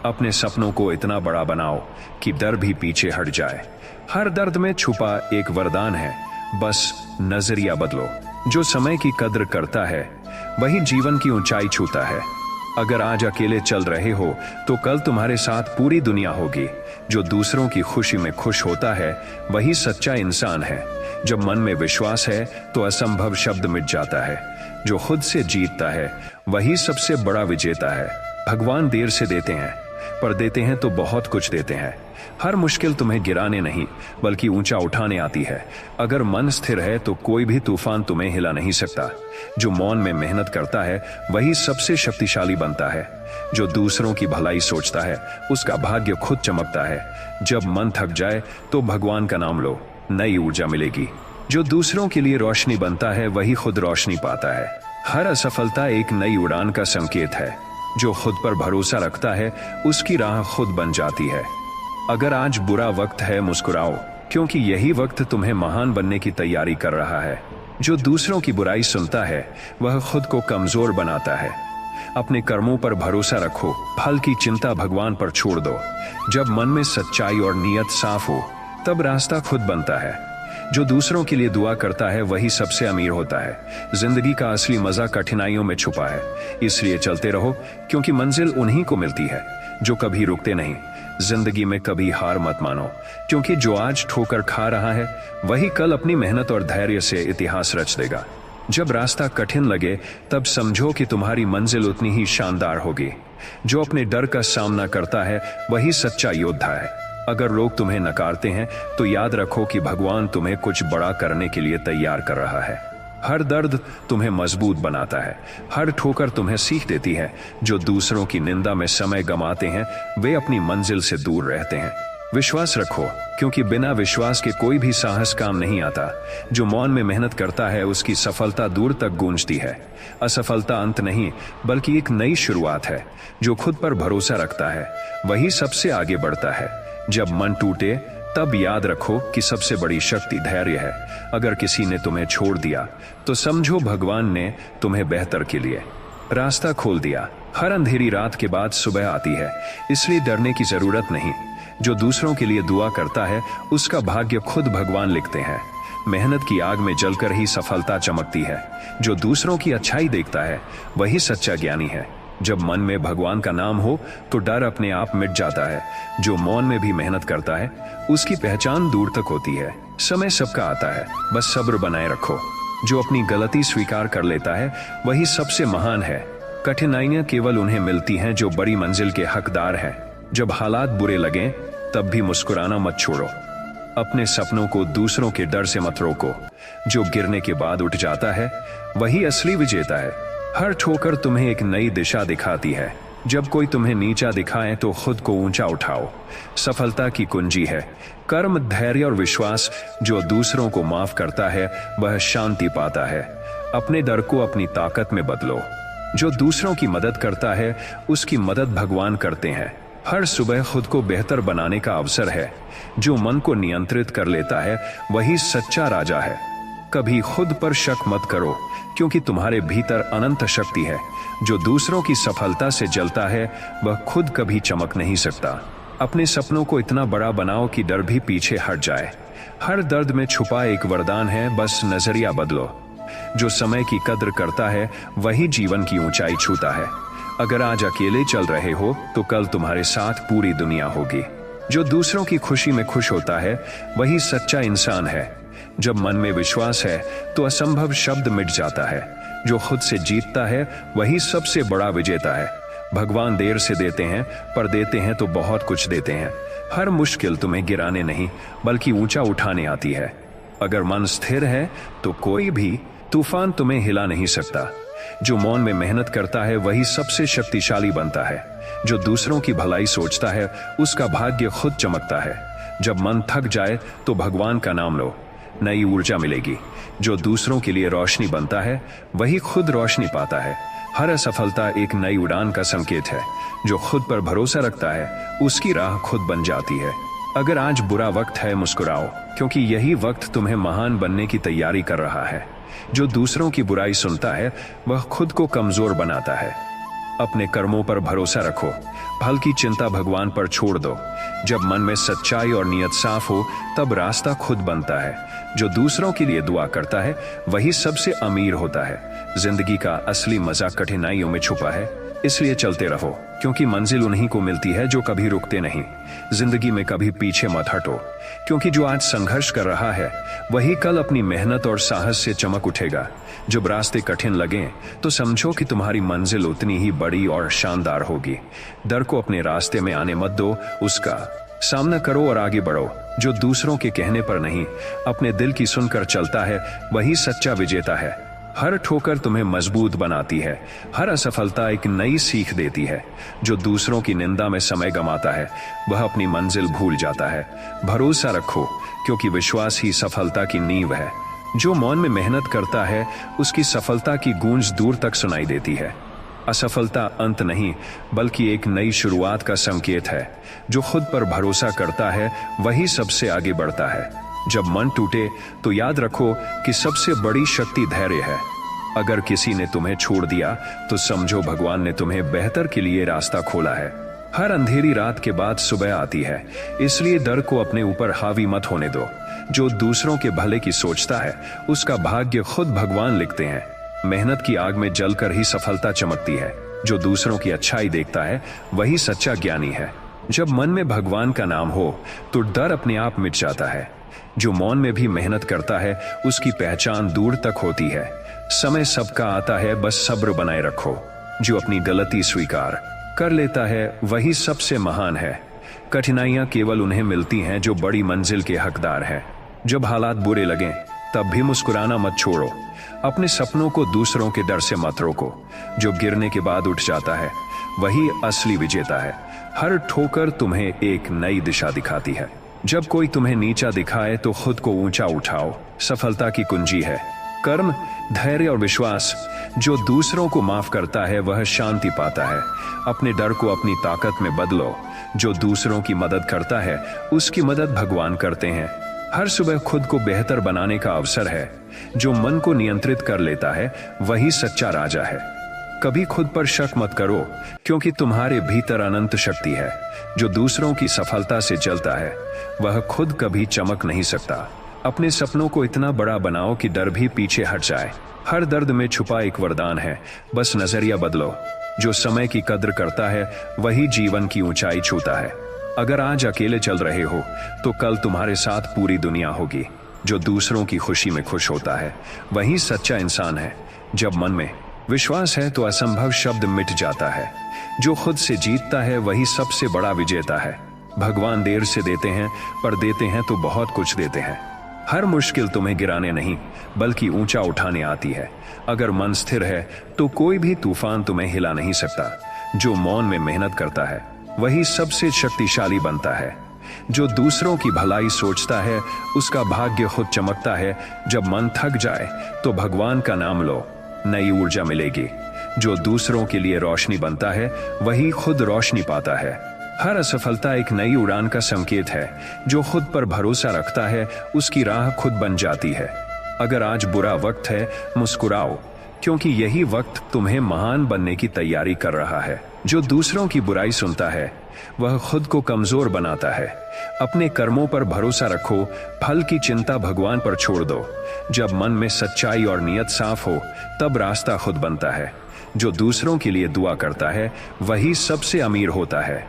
अपने सपनों को इतना बड़ा बनाओ कि डर भी पीछे हट जाए। हर दर्द में छुपा एक वरदान है, बस नजरिया बदलो। जो समय की कद्र करता है वही जीवन की ऊंचाई छूता है। अगर आज अकेले चल रहे हो तो कल तुम्हारे साथ पूरी दुनिया होगी। जो दूसरों की खुशी में खुश होता है वही सच्चा इंसान है। जब मन में विश्वास है तो असंभव शब्द मिट जाता है। जो खुद से जीतता है वही सबसे बड़ा विजेता है। भगवान देर से देते हैं, पर देते हैं तो बहुत कुछ देते हैं। हर मुश्किल तुम्हें गिराने नहीं बल्कि ऊंचा उठाने आती है। अगर मन स्थिर है तो कोई भी तूफान तुम्हें हिला नहीं सकता। जो मौन में मेहनत करता है वही सबसे शक्तिशाली बनता है। जो दूसरों की भलाई सोचता है उसका भाग्य खुद चमकता है। जब मन थक जाए तो भगवान का नाम लो, नई ऊर्जा मिलेगी। जो दूसरों के लिए रोशनी बनता है वही खुद रोशनी पाता है। हर असफलता एक नई उड़ान का संकेत है। जो खुद पर भरोसा रखता है उसकी राह खुद बन जाती है। अगर आज बुरा वक्त है मुस्कुराओ, क्योंकि यही वक्त तुम्हें महान बनने की तैयारी कर रहा है। जो दूसरों की बुराई सुनता है वह खुद को कमजोर बनाता है। अपने कर्मों पर भरोसा रखो, फल की चिंता भगवान पर छोड़ दो। जब मन में सच्चाई और नीयत साफ हो तब रास्ता खुद बनता है। जो दूसरों के लिए दुआ करता है वही सबसे अमीर होता है। जिंदगी का असली मजा कठिनाइयों में छुपा है, इसलिए चलते रहो, क्योंकि मंजिल उन्हीं को मिलती है जो कभी रुकते नहीं। जिंदगी में कभी हार मत मानो, क्योंकि जो आज ठोकर खा रहा है वही कल अपनी मेहनत और धैर्य से इतिहास रच देगा। जब रास्ता कठिन लगे तब समझो कि तुम्हारी मंजिल उतनी ही शानदार होगी। जो अपने डर का सामना करता है वही सच्चा योद्धा है। अगर लोग तुम्हें नकारते हैं तो याद रखो कि भगवान तुम्हें कुछ बड़ा करने के लिए तैयार कर रहा है। हर दर्द तुम्हें मजबूत बनाता है, हर ठोकर तुम्हें सीख देती है। जो दूसरों की निंदा में समय गंवाते हैं वे अपनी मंजिल से दूर रहते हैं। विश्वास रखो, क्योंकि बिना विश्वास के कोई भी साहस काम नहीं आता। जो मौन में मेहनत करता है उसकी सफलता दूर तक गूंजती है। असफलता अंत नहीं बल्कि एक नई शुरुआत है। जो खुद पर भरोसा रखता है वही सबसे आगे बढ़ता है। जब मन टूटे तब याद रखो कि सबसे बड़ी शक्ति धैर्य है। अगर किसी ने तुम्हें छोड़ दिया तो समझो भगवान ने तुम्हें बेहतर के लिए रास्ता खोल दिया। हर अंधेरी रात के बाद सुबह आती है, इसलिए डरने की जरूरत नहीं। जो दूसरों के लिए दुआ करता है उसका भाग्य खुद भगवान लिखते हैं। मेहनत की आग में जलकर ही सफलता चमकती है। जो दूसरों की अच्छाई देखता है वही सच्चा ज्ञानी है। जब मन में भगवान का नाम हो तो डर अपने आप मिट जाता है। जो मौन में भी मेहनत करता है उसकी पहचान दूर तक होती है। समय सबका आता है, बस सब्र बनाए रखो। जो अपनी गलती स्वीकार कर लेता है वही सबसे महान है। कठिनाइयां केवल उन्हें मिलती हैं जो बड़ी मंजिल के हकदार हैं। जब हालात बुरे लगें तब भी मुस्कुराना मत छोड़ो। अपने सपनों को दूसरों के डर से मत रोको। जो गिरने के बाद उठ जाता है वही असली विजेता है। हर ठोकर तुम्हें एक नई दिशा दिखाती है। जब कोई तुम्हें नीचा दिखाए तो खुद को ऊंचा उठाओ। सफलता की कुंजी है कर्म, धैर्य और विश्वास। जो दूसरों को माफ करता है वह शांति पाता है। अपने डर को अपनी ताकत में बदलो। जो दूसरों की मदद करता है उसकी मदद भगवान करते हैं। हर सुबह खुद को बेहतर बनाने का अवसर है। जो मन को नियंत्रित कर लेता है वही सच्चा राजा है। कभी खुद पर शक मत करो, क्योंकि तुम्हारे भीतर अनंत शक्ति है। जो दूसरों की सफलता से जलता है वह खुद कभी चमक नहीं सकता। अपने सपनों को इतना बड़ा बनाओ कि डर भी पीछे हट जाए। हर दर्द में छुपा एक वरदान है, बस नजरिया बदलो। जो समय की कद्र करता है वही जीवन की ऊंचाई छूता है। अगर आज अकेले चल रहे हो तो कल तुम्हारे साथ पूरी दुनिया होगी। जो दूसरों की खुशी में खुश होता है वही सच्चा इंसान है। जब मन में विश्वास है तो असंभव शब्द मिट जाता है। जो खुद से जीतता है वही सबसे बड़ा विजेता है। भगवान देर से देते हैं, पर देते हैं तो बहुत कुछ देते हैं। हर मुश्किल तुम्हें गिराने नहीं बल्कि ऊंचा उठाने आती है। अगर मन स्थिर है तो कोई भी तूफान तुम्हें हिला नहीं सकता। जो मौन में मेहनत करता है वही सबसे शक्तिशाली बनता है। जो दूसरों की भलाई सोचता है उसका भाग्य खुद चमकता है। जब मन थक जाए तो भगवान का नाम लो, नई ऊर्जा मिलेगी। जो दूसरों के लिए रोशनी बनता है वही खुद रोशनी पाता है। हर असफलता एक नई उड़ान का संकेत है। जो खुद पर भरोसा रखता है उसकी राह खुद बन जाती है। अगर आज बुरा वक्त है मुस्कुराओ, क्योंकि यही वक्त तुम्हें महान बनने की तैयारी कर रहा है। जो दूसरों की बुराई सुनता है वह खुद को कमजोर बनाता है। अपने कर्मों पर भरोसा रखो, फल की चिंता भगवान पर छोड़ दो। जब मन में सच्चाई और नियत साफ हो तब रास्ता खुद बनता है। जो दूसरों के लिए दुआ करता है वही सबसे अमीर होता है। जिंदगी का असली मजा कठिनाइयों में छुपा है, इसलिए चलते रहो, क्योंकि मंजिल उन्हीं को मिलती है जो कभी रुकते नहीं। जिंदगी में कभी पीछे मत हटो, क्योंकि जो आज संघर्ष कर रहा है वही कल अपनी मेहनत और साहस से चमक उठेगा। जब रास्ते कठिन लगें तो समझो कि तुम्हारी मंजिल उतनी ही बड़ी और शानदार होगी। डर को अपने रास्ते में आने मत दो, उसका सामना करो और आगे बढ़ो। जो दूसरों के कहने पर नहीं अपने दिल की सुनकर चलता है वही सच्चा विजेता है। हर ठोकर तुम्हें मजबूत बनाती है, हर असफलता एक नई सीख देती है। जो दूसरों की निंदा में समय गंवाता है वह अपनी मंजिल भूल जाता है। भरोसा रखो, क्योंकि विश्वास ही सफलता की नींव है। जो मौन में मेहनत करता है उसकी सफलता की गूंज दूर तक सुनाई देती है। असफलता अंत नहीं बल्कि एक नई शुरुआत का संकेत है। जो खुद पर भरोसा करता है वही सबसे आगे बढ़ता है। जब मन टूटे तो याद रखो कि सबसे बड़ी शक्ति धैर्य है। अगर किसी ने तुम्हें छोड़ दिया तो समझो भगवान ने तुम्हें बेहतर के लिए रास्ता खोला है। हर अंधेरी रात के बाद सुबह आती है, इसलिए डर को अपने ऊपर हावी मत होने दो। जो दूसरों के भले की सोचता है उसका भाग्य खुद भगवान लिखते हैं। मेहनत की आग में जलकर ही सफलता चमकती है। जो दूसरों की अच्छाई देखता है वही सच्चा ज्ञानी है। जब मन में भगवान का नाम हो तो डर अपने आप मिट जाता है। जो मौन में भी मेहनत करता है उसकी पहचान दूर तक होती है। समय सबका आता है, बस सब्र बनाए रखो। जो अपनी गलती स्वीकार कर लेता है वही सबसे महान है। कठिनाइयां केवल उन्हें मिलती हैं जो बड़ी मंजिल के हकदार हैं। जब हालात बुरे लगें तब भी मुस्कुराना मत छोड़ो। अपने सपनों को दूसरों के डर से मत रोको। जो गिरने के बाद उठ जाता है वही असली विजेता है। हर ठोकर तुम्हें एक नई दिशा दिखाती है। जब कोई तुम्हें नीचा दिखाए तो खुद को ऊंचा उठाओ। सफलता की कुंजी है कर्म, धैर्य और विश्वास। जो दूसरों को माफ करता है वह शांति पाता है। अपने डर को अपनी ताकत में बदलो। जो दूसरों की मदद करता है उसकी मदद भगवान करते हैं। हर सुबह खुद को बेहतर बनाने का अवसर है। जो मन को नियंत्रित कर लेता है वही सच्चा राजा है। कभी खुद पर शक मत करो, क्योंकि तुम्हारे भीतर अनंत शक्ति है। जो दूसरों की सफलता से जलता है वह खुद कभी चमक नहीं सकता। अपने सपनों को इतना बड़ा बनाओ कि डर भी पीछे हट जाए। हर दर्द में छुपा एक वरदान है, बस नजरिया बदलो। जो समय की कद्र करता है वही जीवन की ऊंचाई छूता है। अगर आज अकेले चल रहे हो तो कल तुम्हारे साथ पूरी दुनिया होगी। जो दूसरों की खुशी में खुश होता है वही सच्चा इंसान है। जब मन में विश्वास है तो असंभव शब्द मिट जाता है। जो खुद से जीतता है वही सबसे बड़ा विजेता है। भगवान देर से देते हैं, पर देते हैं तो बहुत कुछ देते हैं। हर मुश्किल तुम्हें गिराने नहीं बल्कि ऊंचा उठाने आती है। अगर मन स्थिर है तो कोई भी तूफान तुम्हें हिला नहीं सकता। जो मौन में मेहनत करता है वही सबसे शक्तिशाली बनता है। जो दूसरों की भलाई सोचता है उसका भाग्य खुद चमकता है। जब मन थक जाए तो भगवान का नाम लो, नई ऊर्जा मिलेगी। जो दूसरों के लिए रोशनी बनता है वही खुद रोशनी पाता है। हर असफलता एक नई उड़ान का संकेत है। जो खुद पर भरोसा रखता है उसकी राह खुद बन जाती है। अगर आज बुरा वक्त है, मुस्कुराओ, क्योंकि यही वक्त तुम्हें महान बनने की तैयारी कर रहा है। जो दूसरों की बुराई सुनता है वह खुद को कमजोर बनाता है। अपने कर्मों पर भरोसा रखो, फल की चिंता भगवान पर छोड़ दो। जब मन में सच्चाई और नियत साफ हो तब रास्ता खुद बनता है। जो दूसरों के लिए दुआ करता है वही सबसे अमीर होता है।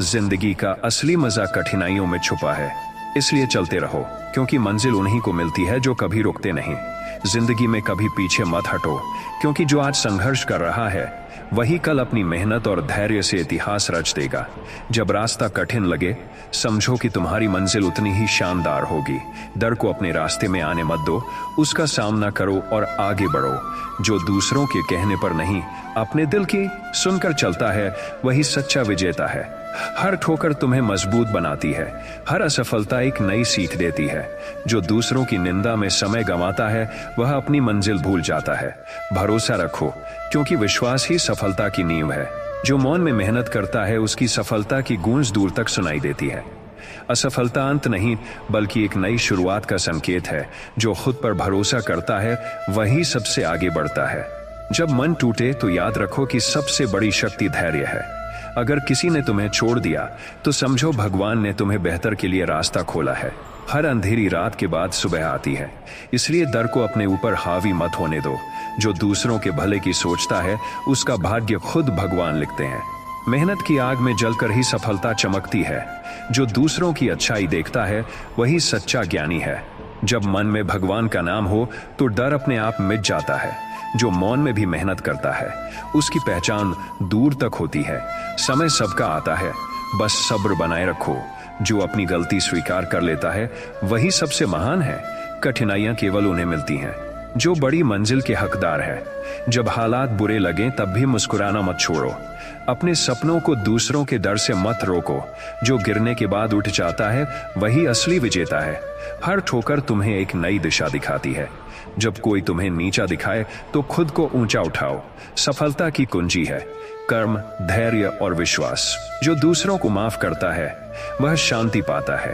जिंदगी का असली मजा कठिनाइयों में छुपा है, इसलिए चलते रहो, क्योंकि मंजिल उन्हीं को मिलती है जो कभी रुकते नहीं। जिंदगी में कभी पीछे मत हटो, क्योंकि जो आज संघर्ष कर रहा है वही कल अपनी मेहनत और धैर्य से इतिहास रच देगा। जब रास्ता कठिन लगे समझो कि तुम्हारी मंजिल उतनी ही शानदार होगी। डर को अपने रास्ते में आने मत दो, उसका सामना करो और आगे बढ़ो। जो दूसरों के कहने पर नहीं अपने दिल की सुनकर चलता है वही सच्चा विजेता है। हर ठोकर तुम्हें मजबूत बनाती है, हर असफलता एक नई सीख देती है। जो दूसरों की निंदा में समय गंवाता है वह अपनी मंजिल भूल जाता है। भरोसा रखो, क्योंकि विश्वास ही सफलता की नींव है। जो मौन में मेहनत करता है उसकी सफलता की गूंज दूर तक सुनाई देती है। असफलता अंत नहीं बल्कि एक नई शुरुआत का संकेत है। जो खुद पर भरोसा करता है वही सबसे आगे बढ़ता है। जब मन टूटे तो याद रखो कि सबसे बड़ी शक्ति धैर्य है। अगर किसी ने तुम्हें छोड़ दिया तो समझो भगवान ने तुम्हें बेहतर के लिए रास्ता खोला है। हर अंधेरी रात के बाद सुबह आती है, इसलिए डर को अपने ऊपर हावी मत होने दो। जो दूसरों के भले की सोचता है उसका भाग्य खुद भगवान लिखते हैं। मेहनत की आग में जलकर ही सफलता चमकती है। जो दूसरों की अच्छाई देखता है वही सच्चा ज्ञानी है। जब मन में भगवान का नाम हो तो डर अपने आप मिट जाता है। जो मौन में भी मेहनत करता है उसकी पहचान दूर तक होती है। समय सबका आता है, बस सब्र बनाए रखो। जो अपनी गलती स्वीकार कर लेता है वही सबसे महान है। कठिनाइयां केवल उन्हें मिलती हैं जो बड़ी मंजिल के हकदार है। जब हालात बुरे लगें तब भी मुस्कुराना मत छोड़ो। अपने सपनों को दूसरों के डर से मत रोको। जो गिरने के बाद उठ जाता है वही असली विजेता है। हर ठोकर तुम्हें एक नई दिशा दिखाती है। जब कोई तुम्हें नीचा दिखाए तो खुद को ऊंचा उठाओ। सफलता की कुंजी है कर्म, धैर्य और विश्वास। जो दूसरों को माफ करता है वह शांति पाता है।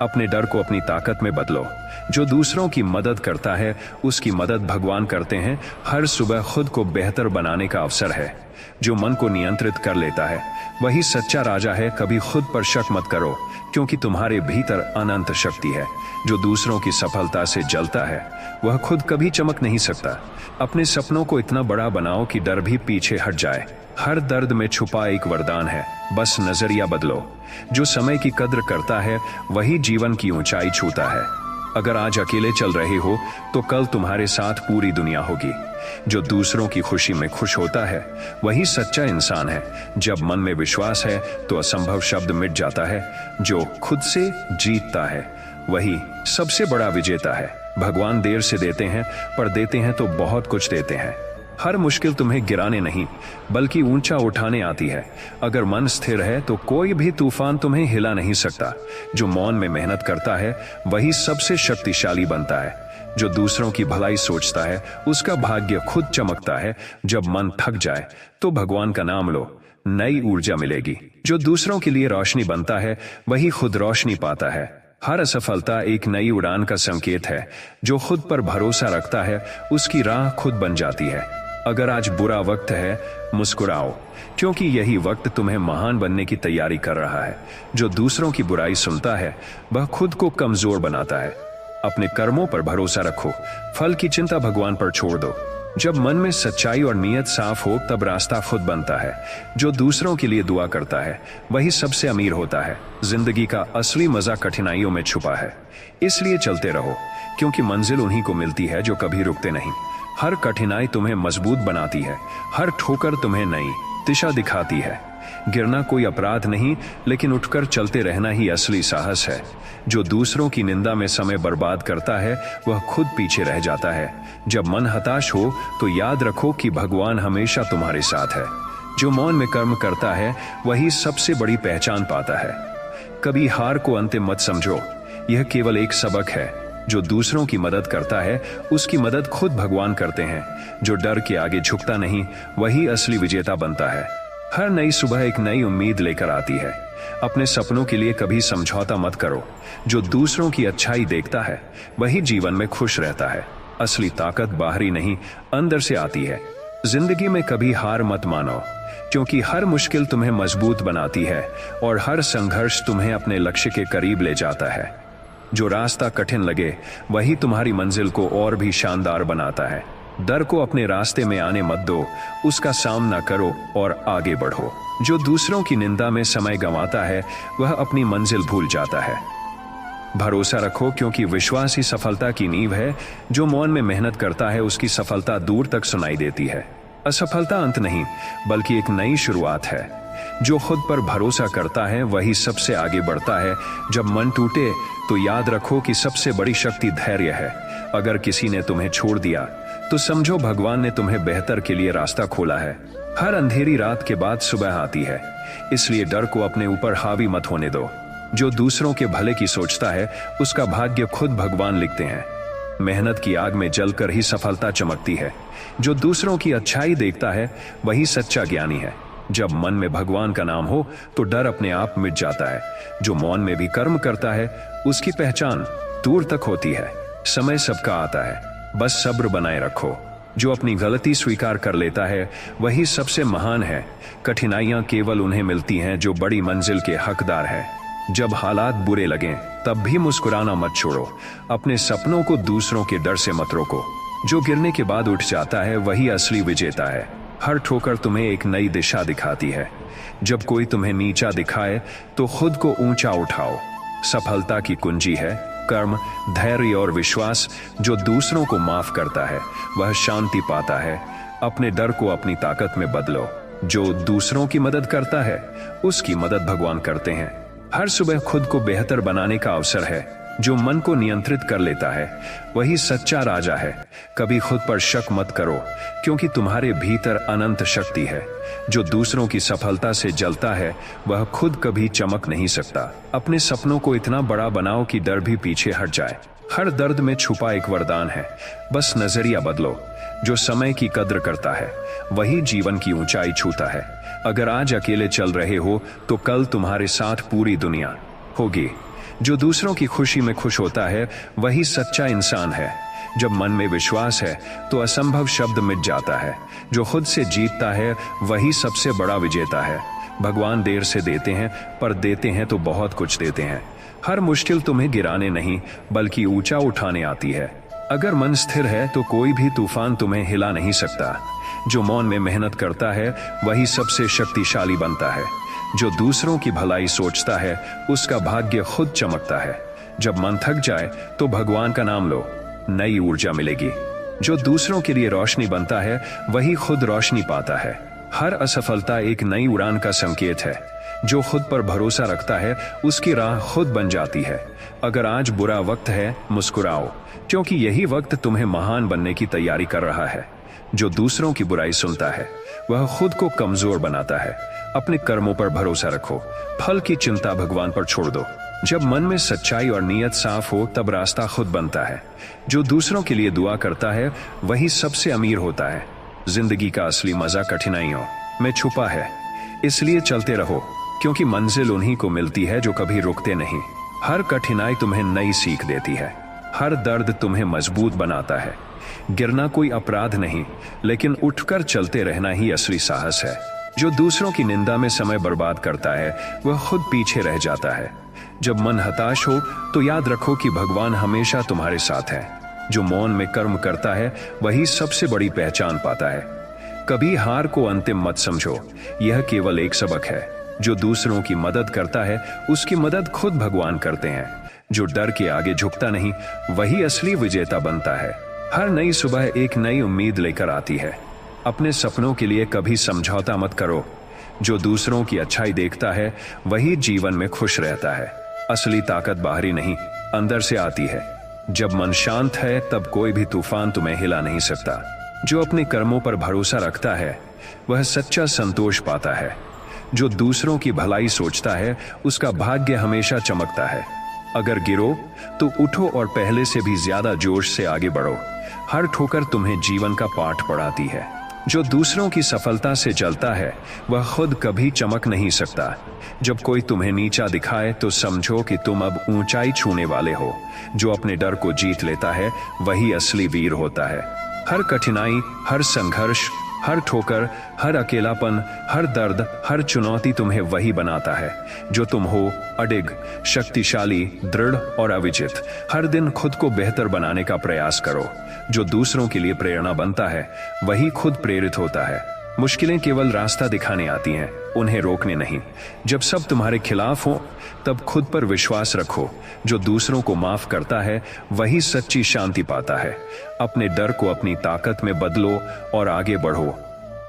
अपने डर को अपनी ताकत में बदलो। जो दूसरों की मदद करता है उसकी मदद भगवान करते हैं। हर सुबह खुद को बेहतर बनाने का अवसर है। जो मन को नियंत्रित कर लेता है वही सच्चा राजा है। कभी खुद पर शक मत करो, क्योंकि तुम्हारे भीतर अनंत शक्ति है। जो दूसरों की सफलता से जलता है वह खुद कभी चमक नहीं सकता। अपने सपनों को इतना बड़ा बनाओ कि डर भी पीछे हट जाए। हर दर्द में छुपा एक वरदान है, बस नजरिया बदलो। जो समय की कद्र करता है वही जीवन की ऊंचाई छूता है। अगर आज अकेले चल रहे हो तो कल तुम्हारे साथ पूरी दुनिया होगी। जो दूसरों की खुशी में खुश होता है वही सच्चा इंसान है। जब मन में विश्वास है तो असंभव शब्द मिट जाता है। जो खुद से जीतता है वही सबसे बड़ा विजेता है। भगवान देर से देते हैं पर देते हैं तो बहुत कुछ देते हैं। हर मुश्किल तुम्हें गिराने नहीं बल्कि ऊंचा उठाने आती है। अगर मन स्थिर है तो कोई भी तूफान तुम्हें हिला नहीं सकता। जो मौन में मेहनत करता है वही सबसे शक्तिशाली बनता है। जो दूसरों की भलाई सोचता है उसका भाग्य खुद चमकता है। जब मन थक जाए तो भगवान का नाम लो, नई ऊर्जा मिलेगी। जो दूसरों के लिए रोशनी बनता है वही खुद रोशनी पाता है। हर असफलता एक नई उड़ान का संकेत है। जो खुद पर भरोसा रखता है उसकी राह खुद बन जाती है। अगर आज बुरा वक्त है, मुस्कुराओ, क्योंकि यही वक्त तुम्हें महान बनने की तैयारी कर रहा है। जो दूसरों की बुराई सुनता है वह खुद को कमजोर बनाता है। अपने कर्मों पर भरोसा रखो, फल की चिंता भगवान पर छोड़ दो। जब मन में सच्चाई और नीयत साफ हो तब रास्ता खुद बनता है। जो दूसरों के लिए दुआ करता है वही सबसे अमीर होता है। जिंदगी का असली मजा कठिनाइयों में छुपा है, इसलिए चलते रहो, क्योंकि मंजिल उन्हीं को मिलती है जो कभी रुकते नहीं। हर कठिनाई तुम्हें मजबूत बनाती है, हर ठोकर तुम्हें नई दिशा दिखाती है। गिरना कोई अपराध नहीं, लेकिन उठकर चलते रहना ही असली साहस है। जो दूसरों की निंदा में समय बर्बाद करता है वह खुद पीछे रह जाता है। जब मन हताश हो तो याद रखो कि भगवान हमेशा तुम्हारे साथ है। जो मौन में कर्म करता है वही सबसे बड़ी पहचान पाता है। कभी हार को अंतिम मत समझो, यह केवल एक सबक है। जो दूसरों की मदद करता है उसकी मदद खुद भगवान करते हैं। जो डर के आगे झुकता नहीं वही असली विजेता बनता है। हर नई सुबह एक नई उम्मीद लेकर आती है। अपने सपनों के लिए कभी समझौता मत करो। जो दूसरों की अच्छाई देखता है वही जीवन में खुश रहता है। असली ताकत बाहरी नहीं, अंदर से आती है। जिंदगी में कभी हार मत मानो, क्योंकि हर मुश्किल तुम्हें मजबूत बनाती है और हर संघर्ष तुम्हें अपने लक्ष्य के करीब ले जाता है। जो रास्ता कठिन लगे वही तुम्हारी मंजिल को और भी शानदार बनाता है। डर को अपने रास्ते में आने मत दो, उसका सामना करो और आगे बढ़ो। जो दूसरों की निंदा में समय गंवाता है वह अपनी मंजिल भूल जाता है। भरोसा रखो, क्योंकि विश्वास ही सफलता की नींव है। जो मौन में मेहनत करता है उसकी सफलता दूर तक सुनाई देती है। असफलता अंत नहीं, बल्कि एक नई शुरुआत है। जो खुद पर भरोसा करता है वही सबसे आगे बढ़ता है। जब मन टूटे तो याद रखो कि सबसे बड़ी शक्ति धैर्य है। अगर किसी ने तुम्हें छोड़ दिया तो समझो भगवान ने तुम्हें बेहतर के लिए रास्ता खोला है। हर अंधेरी रात के बाद सुबह आती है, इसलिए डर को अपने ऊपर हावी मत होने दो। जो दूसरों के भले की सोचता है उसका भाग्य खुद भगवान लिखते हैं। मेहनत की आग में जलकर ही सफलता चमकती है। जो दूसरों की अच्छाई देखता है वही सच्चा ज्ञानी है। जब मन में भगवान का नाम हो तो डर अपने आप मिट जाता है। जो मौन में भी कर्म करता है उसकी पहचान दूर तक होती है। समय सबका आता है, बस सब्र बनाए रखो। जो अपनी गलती स्वीकार कर लेता है वही सबसे महान है। कठिनाइयां केवल उन्हें मिलती हैं जो बड़ी मंजिल के हकदार है। जब हालात बुरे लगें तब भी मुस्कुराना मत छोड़ो। अपने सपनों को दूसरों के डर से मत रोको। जो गिरने के बाद उठ जाता है वही असली विजेता है। हर ठोकर तुम्हें एक नई दिशा दिखाती है। जब कोई तुम्हें नीचा दिखाए तो खुद को ऊंचा उठाओ। सफलता की कुंजी है कर्म, धैर्य और विश्वास। जो दूसरों को माफ करता है वह शांति पाता है। अपने डर को अपनी ताकत में बदलो। जो दूसरों की मदद करता है उसकी मदद भगवान करते हैं। हर सुबह खुद को बेहतर बनाने का अवसर है। जो मन को नियंत्रित कर लेता है वही सच्चा राजा है। कभी खुद पर शक मत करो, क्योंकि तुम्हारे भीतर अनंत शक्ति है। जो दूसरों की सफलता से जलता है वह खुद कभी चमक नहीं सकता। अपने सपनों को इतना बड़ा बनाओ कि डर भी पीछे हट जाए। हर दर्द में छुपा एक वरदान है, बस नजरिया बदलो। जो समय की कद्र करता है वही जीवन की ऊंचाई छूता है। अगर आज अकेले चल रहे हो तो कल तुम्हारे साथ पूरी दुनिया होगी। जो दूसरों की खुशी में खुश होता है वही सच्चा इंसान है। जब मन में विश्वास है तो असंभव शब्द मिट जाता है। जो खुद से जीतता है वही सबसे बड़ा विजेता है। भगवान देर से देते हैं, पर देते हैं तो बहुत कुछ देते हैं। हर मुश्किल तुम्हें गिराने नहीं बल्कि ऊंचा उठाने आती है। अगर मन स्थिर है तो कोई भी तूफान तुम्हें हिला नहीं सकता। जो मौन में मेहनत करता है वही सबसे शक्तिशाली बनता है। जो दूसरों की भलाई सोचता है उसका भाग्य खुद चमकता है। जब मन थक जाए तो भगवान का नाम लो, नई ऊर्जा मिलेगी। जो दूसरों के लिए रोशनी बनता है वही खुद रोशनी पाता है। हर असफलता एक नई उड़ान का संकेत है। जो खुद पर भरोसा रखता है उसकी राह खुद बन जाती है। अगर आज बुरा वक्त है मुस्कुराओ, क्योंकि यही वक्त तुम्हें महान बनने की तैयारी कर रहा है। जो दूसरों की बुराई सुनता है वह खुद को कमजोर बनाता है। अपने कर्मों पर भरोसा रखो, फल की चिंता भगवान पर छोड़ दो। जब मन में सच्चाई और नीयत साफ हो तब रास्ता खुद बनता है। जो दूसरों के लिए दुआ करता है वही सबसे अमीर होता है। जिंदगी का असली मजा कठिनाइयों में छुपा है, इसलिए चलते रहो, क्योंकि मंजिल उन्हीं को मिलती है जो कभी रुकते नहीं। हर कठिनाई तुम्हें नई सीख देती है। हर दर्द तुम्हें मजबूत बनाता है। गिरना कोई अपराध नहीं, लेकिन उठकर चलते रहना ही असली साहस है। जो दूसरों की निंदा में समय बर्बाद करता है वह खुद पीछे रह जाता है। जब मन हताश हो तो याद रखो कि भगवान हमेशा तुम्हारे साथ है। जो मौन में कर्म करता है वही सबसे बड़ी पहचान पाता है। कभी हार को अंतिम मत समझो, यह केवल एक सबक है। जो दूसरों की मदद करता है उसकी मदद खुद भगवान करते हैं। जो डर के आगे झुकता नहीं वही असली विजेता बनता है। हर नई सुबह एक नई उम्मीद लेकर आती है। अपने सपनों के लिए कभी समझौता मत करो। जो दूसरों की अच्छाई देखता है वही जीवन में खुश रहता है। असली ताकत बाहरी नहीं, अंदर से आती है। जब मन शांत है तब कोई भी तूफान तुम्हें हिला नहीं सकता। जो अपने कर्मों पर भरोसा रखता है वह सच्चा संतोष पाता है। जो दूसरों की भलाई सोचता है उसका भाग्य हमेशा चमकता है। अगर गिरो तो उठो और पहले से भी ज्यादा जोश से आगे बढ़ो। हर ठोकर तुम्हें जीवन का पाठ पढ़ाती है। जो दूसरों की सफलता से जलता है वह खुद कभी चमक नहीं सकता। जब कोई तुम्हें नीचा दिखाए तो समझो कि तुम अब ऊंचाई छूने वाले हो। जो अपने डर को जीत लेता है वही असली वीर होता है। हर कठिनाई, हर संघर्ष, हर ठोकर, हर अकेलापन, हर दर्द, हर चुनौती तुम्हें वही बनाता है जो तुम हो। अडिग, शक्तिशाली, दृढ़ और अविजित। हर दिन खुद को बेहतर बनाने का प्रयास करो। जो दूसरों के लिए प्रेरणा बनता है वही खुद प्रेरित होता है। मुश्किलें केवल रास्ता दिखाने आती हैं, उन्हें रोकने नहीं। जब सब तुम्हारे खिलाफ हो तब खुद पर विश्वास रखो। जो दूसरों को माफ करता है वही सच्ची शांति पाता है। अपने डर को अपनी ताकत में बदलो और आगे बढ़ो।